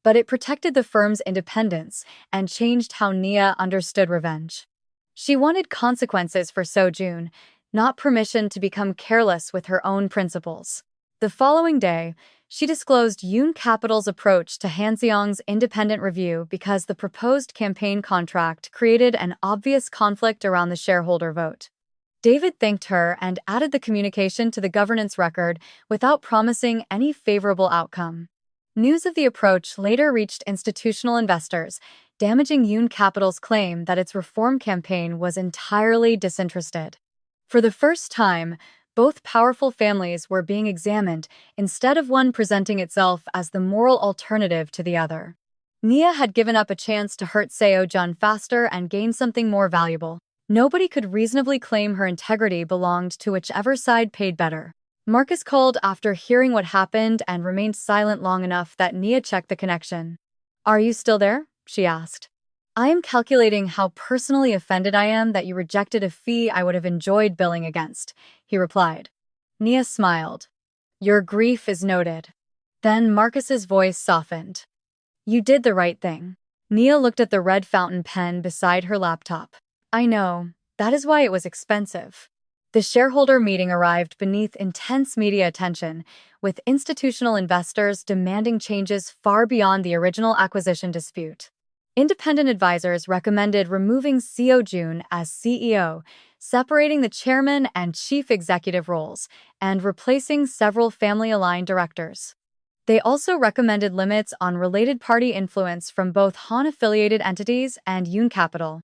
but it protected the firm's independence and changed how Nia understood revenge. She wanted consequences for Seo-jun, not permission to become careless with her own principles. The following day, She disclosed Yoon Capital's approach to Hanseong's independent review because the proposed campaign contract created an obvious conflict around the shareholder vote. David thanked her and added the communication to the governance record without promising any favorable outcome. News of the approach later reached institutional investors, damaging Yoon Capital's claim that its reform campaign was entirely disinterested. For the first time, both powerful families were being examined instead of one presenting itself as the moral alternative to the other. Nia had given up a chance to hurt Seo-jun faster and gain something more valuable. Nobody could reasonably claim her integrity belonged to whichever side paid better. Marcus called after hearing what happened and remained silent long enough that Nia checked the connection. "Are you still there?" she asked. "I am calculating how personally offended I am that you rejected a fee I would have enjoyed billing against," he replied. Nia smiled. "Your grief is noted." Then Marcus's voice softened. "You did the right thing." Nia looked at the red fountain pen beside her laptop. "I know. That is why it was expensive." The shareholder meeting arrived beneath intense media attention, with institutional investors demanding changes far beyond the original acquisition dispute. Independent advisors recommended removing Seo-jun as CEO, separating the chairman and chief executive roles, and replacing several family-aligned directors. They also recommended limits on related party influence from both Han-affiliated entities and Yoon Capital.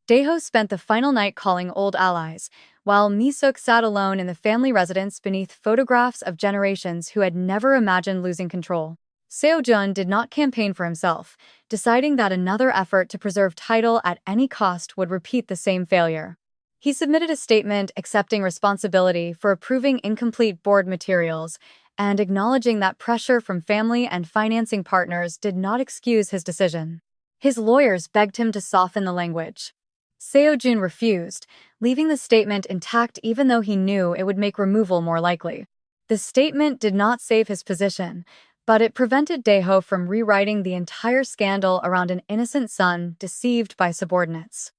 Daeho spent the final night calling old allies, while Mi-suk sat alone in the family residence beneath photographs of generations who had never imagined losing control. Seo-jun did not campaign for himself, deciding that another effort to preserve title at any cost would repeat the same failure. He submitted a statement accepting responsibility for approving incomplete board materials and acknowledging that pressure from family and financing partners did not excuse his decision. His lawyers begged him to soften the language. Seo-jun refused, leaving the statement intact even though he knew it would make removal more likely. The statement did not save his position, but it prevented Daeho from rewriting the entire scandal around an innocent son deceived by subordinates.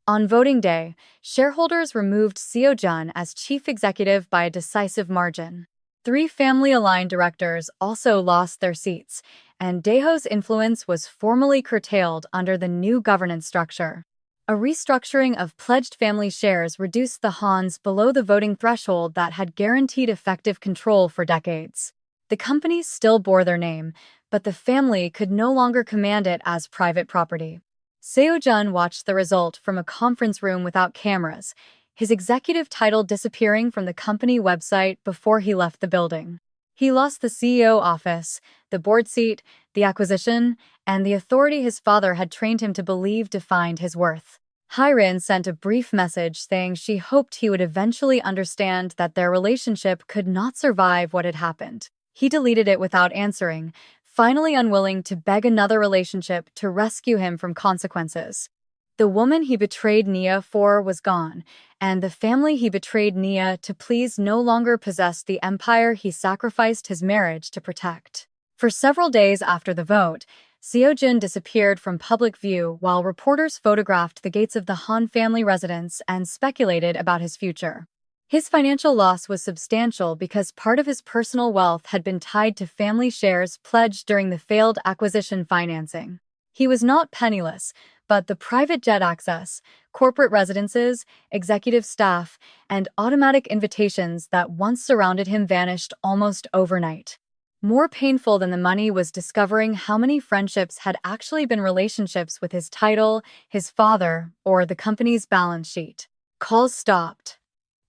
On voting day, shareholders removed Seo-jun as chief executive by a decisive margin. 3 family-aligned directors also lost their seats, and Daeho's influence was formally curtailed under the new governance structure. A restructuring of pledged family shares reduced the Hans below the voting threshold that had guaranteed effective control for decades. The companies still bore their name, but the family could no longer command it as private property. Seo-jun watched the result from a conference room without cameras, his executive title disappearing from the company website before he left the building. He lost the CEO office, the board seat, the acquisition, and the authority his father had trained him to believe defined his worth. Hyrin sent a brief message saying she hoped he would eventually understand that their relationship could not survive what had happened. He deleted it without answering, finally unwilling to beg another relationship to rescue him from consequences. The woman he betrayed Nia for was gone, and the family he betrayed Nia to please no longer possessed the empire he sacrificed his marriage to protect. For several days after the vote, Seo-jun disappeared from public view while reporters photographed the gates of the Han family residence and speculated about his future. His financial loss was substantial because part of his personal wealth had been tied to family shares pledged during the failed acquisition financing. He was not penniless, but the private jet access, corporate residences, executive staff, and automatic invitations that once surrounded him vanished almost overnight. More painful than the money was discovering how many friendships had actually been relationships with his title, his father, or the company's balance sheet. Calls stopped.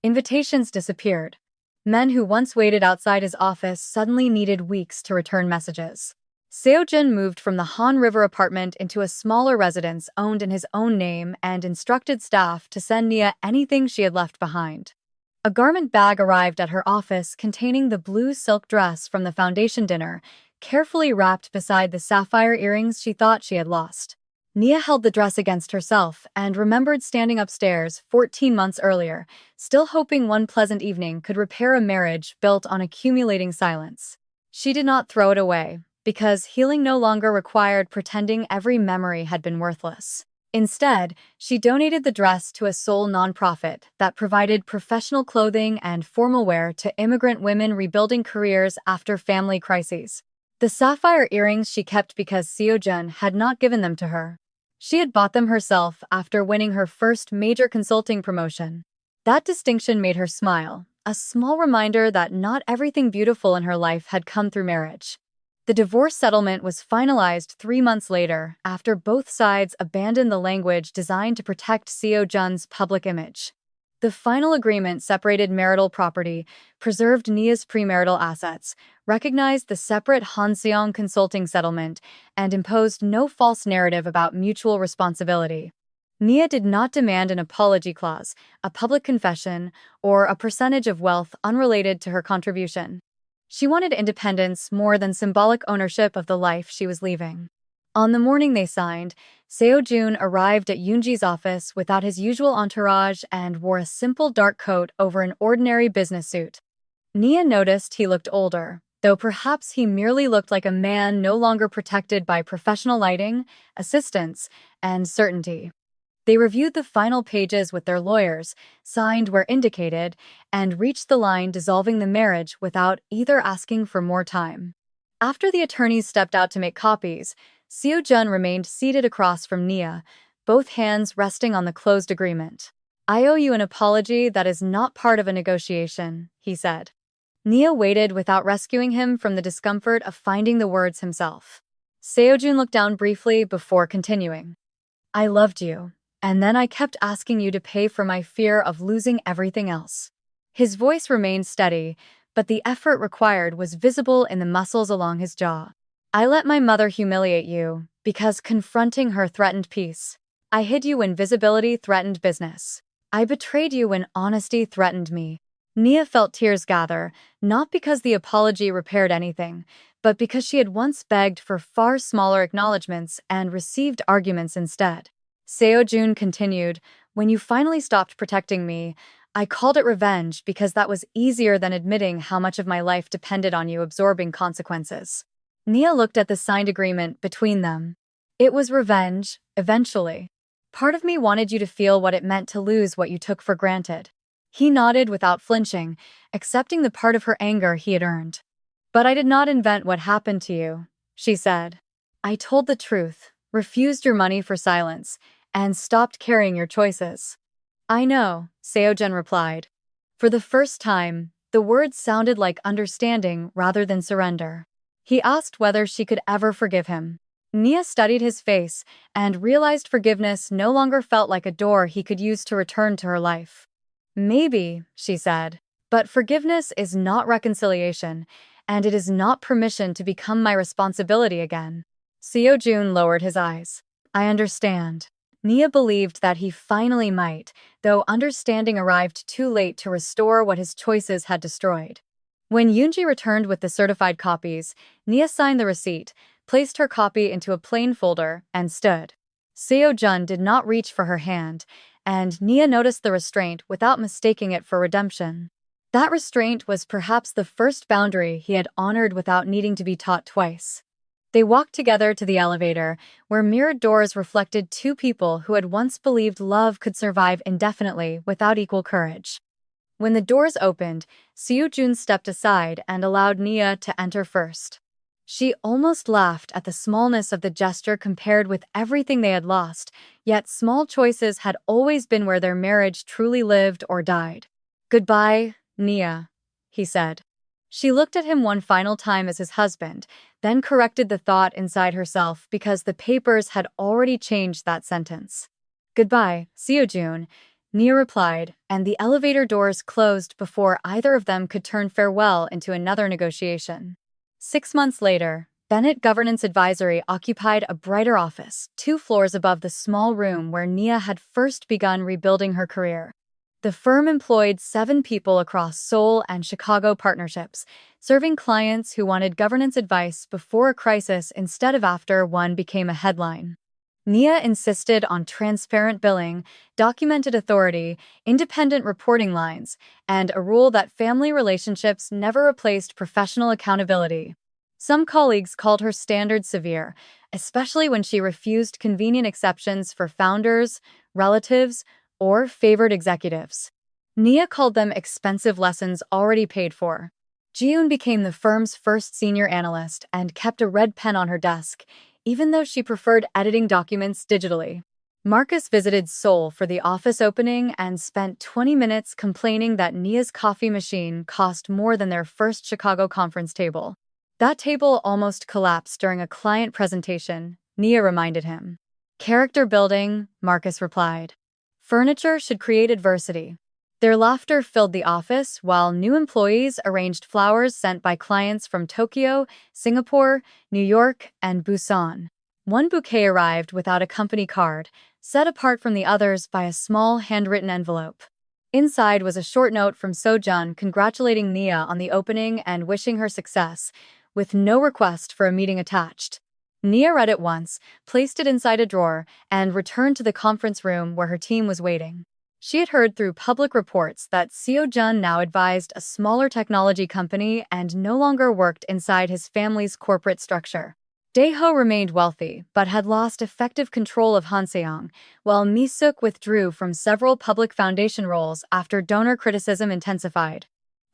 Invitations disappeared. Men who once waited outside his office suddenly needed weeks to return messages. Seo-jun moved from the Han River apartment into a smaller residence owned in his own name and instructed staff to send Nia anything she had left behind. A garment bag arrived at her office containing the blue silk dress from the foundation dinner, carefully wrapped beside the sapphire earrings she thought she had lost. Nia held the dress against herself and remembered standing upstairs 14 months earlier, still hoping one pleasant evening could repair a marriage built on accumulating silence. She did not throw it away, because healing no longer required pretending every memory had been worthless. Instead, she donated the dress to a Seoul nonprofit that provided professional clothing and formal wear to immigrant women rebuilding careers after family crises. The sapphire earrings she kept because Seo-jun had not given them to her. She had bought them herself after winning her first major consulting promotion. That distinction made her smile, a small reminder that not everything beautiful in her life had come through marriage. The divorce settlement was finalized 3 months later after both sides abandoned the language designed to protect Seo-jun's public image. The final agreement separated marital property, preserved Nia's premarital assets, recognized the separate Hanseong consulting settlement, and imposed no false narrative about mutual responsibility. Nia did not demand an apology clause, a public confession, or a percentage of wealth unrelated to her contribution. She wanted independence more than symbolic ownership of the life she was leaving. On the morning they signed, Seo-jun arrived at Yoonji's office without his usual entourage and wore a simple dark coat over an ordinary business suit. Nia noticed he looked older, though perhaps he merely looked like a man no longer protected by professional lighting, assistants, and certainty. They reviewed the final pages with their lawyers, signed where indicated, and reached the line dissolving the marriage without either asking for more time. After the attorneys stepped out to make copies, Seo-jun remained seated across from Nia, both hands resting on the closed agreement. "I owe you an apology that is not part of a negotiation," he said. Nia waited without rescuing him from the discomfort of finding the words himself. Seo-jun looked down briefly before continuing. "I loved you, and then I kept asking you to pay for my fear of losing everything else." His voice remained steady, but the effort required was visible in the muscles along his jaw. "I let my mother humiliate you because confronting her threatened peace. I hid you when visibility threatened business. I betrayed you when honesty threatened me." Nia felt tears gather, not because the apology repaired anything, but because she had once begged for far smaller acknowledgments and received arguments instead. Seo-jun continued, "When you finally stopped protecting me, I called it revenge because that was easier than admitting how much of my life depended on you absorbing consequences." Nia looked at the signed agreement between them. "It was revenge, eventually. Part of me wanted you to feel what it meant to lose what you took for granted." He nodded without flinching, accepting the part of her anger he had earned. "But I did not invent what happened to you," she said. "I told the truth, refused your money for silence, and stopped carrying your choices." "I know," Seo-jun replied. For the first time, the words sounded like understanding rather than surrender. He asked whether she could ever forgive him. Nia studied his face and realized forgiveness no longer felt like a door he could use to return to her life. "Maybe," she said, "but forgiveness is not reconciliation, and it is not permission to become my responsibility again." Seo-jun lowered his eyes. "I understand." Nia believed that he finally might, though understanding arrived too late to restore what his choices had destroyed. When Yoonji returned with the certified copies, Nia signed the receipt, placed her copy into a plain folder, and stood. Seo-jun did not reach for her hand, and Nia noticed the restraint without mistaking it for redemption. That restraint was perhaps the first boundary he had honored without needing to be taught twice. They walked together to the elevator, where mirrored doors reflected two people who had once believed love could survive indefinitely without equal courage. When the doors opened, Seo-jun stepped aside and allowed Nia to enter first. She almost laughed at the smallness of the gesture compared with everything they had lost, yet small choices had always been where their marriage truly lived or died. "Goodbye, Nia," he said. She looked at him one final time as his husband, then corrected the thought inside herself because the papers had already changed that sentence. "Goodbye, Seo-jun," Nia replied, and the elevator doors closed before either of them could turn farewell into another negotiation. 6 months later, Bennett Governance Advisory occupied a brighter office, 2 floors above the small room where Nia had first begun rebuilding her career. The firm employed 7 people across Seoul and Chicago partnerships, serving clients who wanted governance advice before a crisis instead of after one became a headline. Nia insisted on transparent billing, documented authority, independent reporting lines, and a rule that family relationships never replaced professional accountability. Some colleagues called her standards severe, especially when she refused convenient exceptions for founders, relatives, or favored executives. Nia called them expensive lessons already paid for. Ji-yoon became the firm's first senior analyst and kept a red pen on her desk, even though she preferred editing documents digitally. Marcus visited Seoul for the office opening and spent 20 minutes complaining that Nia's coffee machine cost more than their first Chicago conference table. That table almost collapsed during a client presentation, Nia reminded him. Character building, Marcus replied. Furniture should create adversity. Their laughter filled the office while new employees arranged flowers sent by clients from Tokyo, Singapore, New York, and Busan. One bouquet arrived without a company card, set apart from the others by a small handwritten envelope. Inside was a short note from Seo-jun congratulating Nia on the opening and wishing her success, with no request for a meeting attached. Nia read it once, placed it inside a drawer, and returned to the conference room where her team was waiting. She had heard through public reports that Seo-jun now advised a smaller technology company and no longer worked inside his family's corporate structure. Daeho remained wealthy, but had lost effective control of Hanseong, while Mi-suk withdrew from several public foundation roles after donor criticism intensified.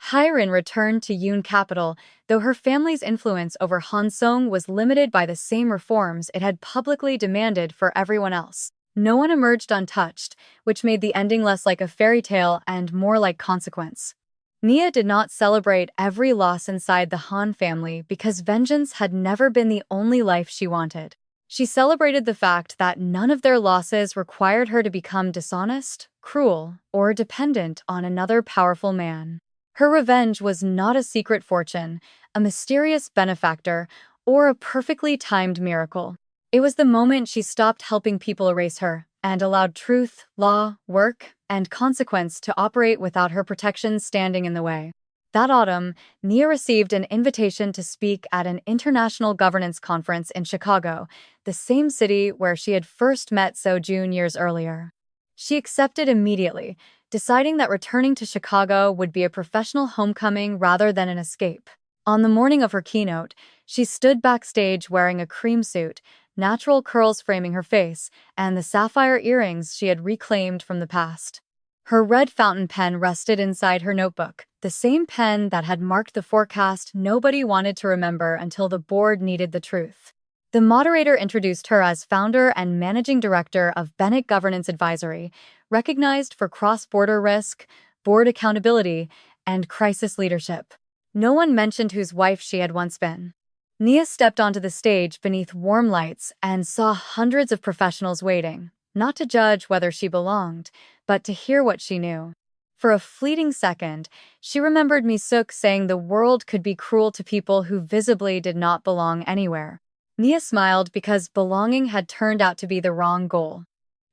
Hyrin returned to Yoon Capital, though her family's influence over Hanseong was limited by the same reforms it had publicly demanded for everyone else. No one emerged untouched, which made the ending less like a fairy tale and more like consequence. Nia did not celebrate every loss inside the Han family because vengeance had never been the only life she wanted. She celebrated the fact that none of their losses required her to become dishonest, cruel, or dependent on another powerful man. Her revenge was not a secret fortune, a mysterious benefactor, or a perfectly timed miracle. It was the moment she stopped helping people erase her and allowed truth, law, work, and consequence to operate without her protections standing in the way. That autumn, Nia received an invitation to speak at an international governance conference in Chicago, the same city where she had first met Seo-jun years earlier. She accepted immediately, deciding that returning to Chicago would be a professional homecoming rather than an escape. On the morning of her keynote, she stood backstage wearing a cream suit, natural curls framing her face, and the sapphire earrings she had reclaimed from the past. Her red fountain pen rested inside her notebook, the same pen that had marked the forecast nobody wanted to remember until the board needed the truth. The moderator introduced her as founder and managing director of Bennett Governance Advisory, recognized for cross-border risk, board accountability, and crisis leadership. No one mentioned whose wife she had once been. Nia stepped onto the stage beneath warm lights and saw hundreds of professionals waiting, not to judge whether she belonged, but to hear what she knew. For a fleeting second, she remembered Mi-suk saying the world could be cruel to people who visibly did not belong anywhere. Nia smiled because belonging had turned out to be the wrong goal.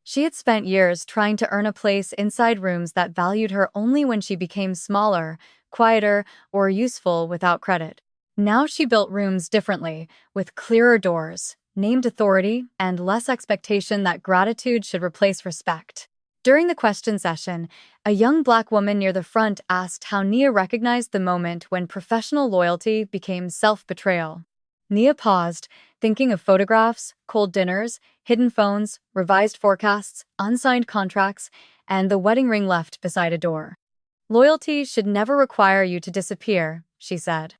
She had spent years trying to earn a place inside rooms that valued her only when she became smaller, quieter, or useful without credit. Now she built rooms differently, with clearer doors, named authority, and less expectation that gratitude should replace respect. During the question session, a young black woman near the front asked how Nia recognized the moment when professional loyalty became self-betrayal. Nia paused, thinking of photographs, cold dinners, hidden phones, revised forecasts, unsigned contracts, and the wedding ring left beside a door. Loyalty should never require you to disappear, she said.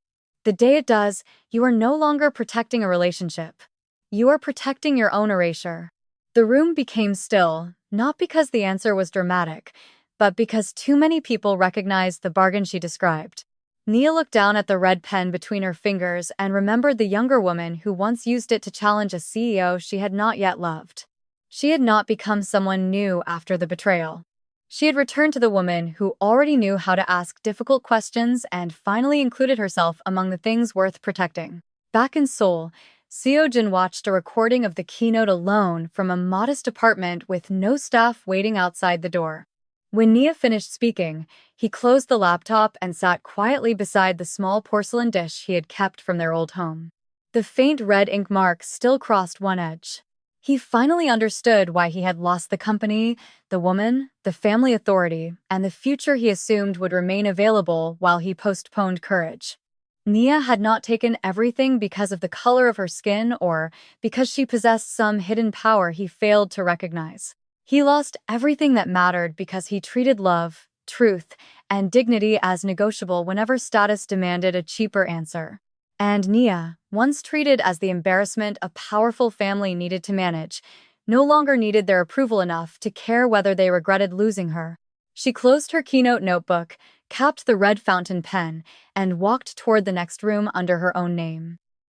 The day it does, you are no longer protecting a relationship. You are protecting your own erasure. The room became still, not because the answer was dramatic, but because too many people recognized the bargain she described. Nia looked down at the red pen between her fingers and remembered the younger woman who once used it to challenge a CEO she had not yet loved. She had not become someone new after the betrayal. She had returned to the woman who already knew how to ask difficult questions and finally included herself among the things worth protecting. Back in Seoul, Seo-jun watched a recording of the keynote alone from a modest apartment with no staff waiting outside the door. When Nia finished speaking, he closed the laptop and sat quietly beside the small porcelain dish he had kept from their old home. The faint red ink mark still crossed one edge. He finally understood why he had lost the company, the woman, the family authority, and the future he assumed would remain available while he postponed courage. Nia had not taken everything because of the color of her skin or because she possessed some hidden power he failed to recognize. He lost everything that mattered because he treated love, truth, and dignity as negotiable whenever status demanded a cheaper answer. And Nia, once treated as the embarrassment a powerful family needed to manage, no longer needed their approval enough to care whether they regretted losing her. She closed her keynote notebook, capped the red fountain pen, and walked toward the next room under her own name.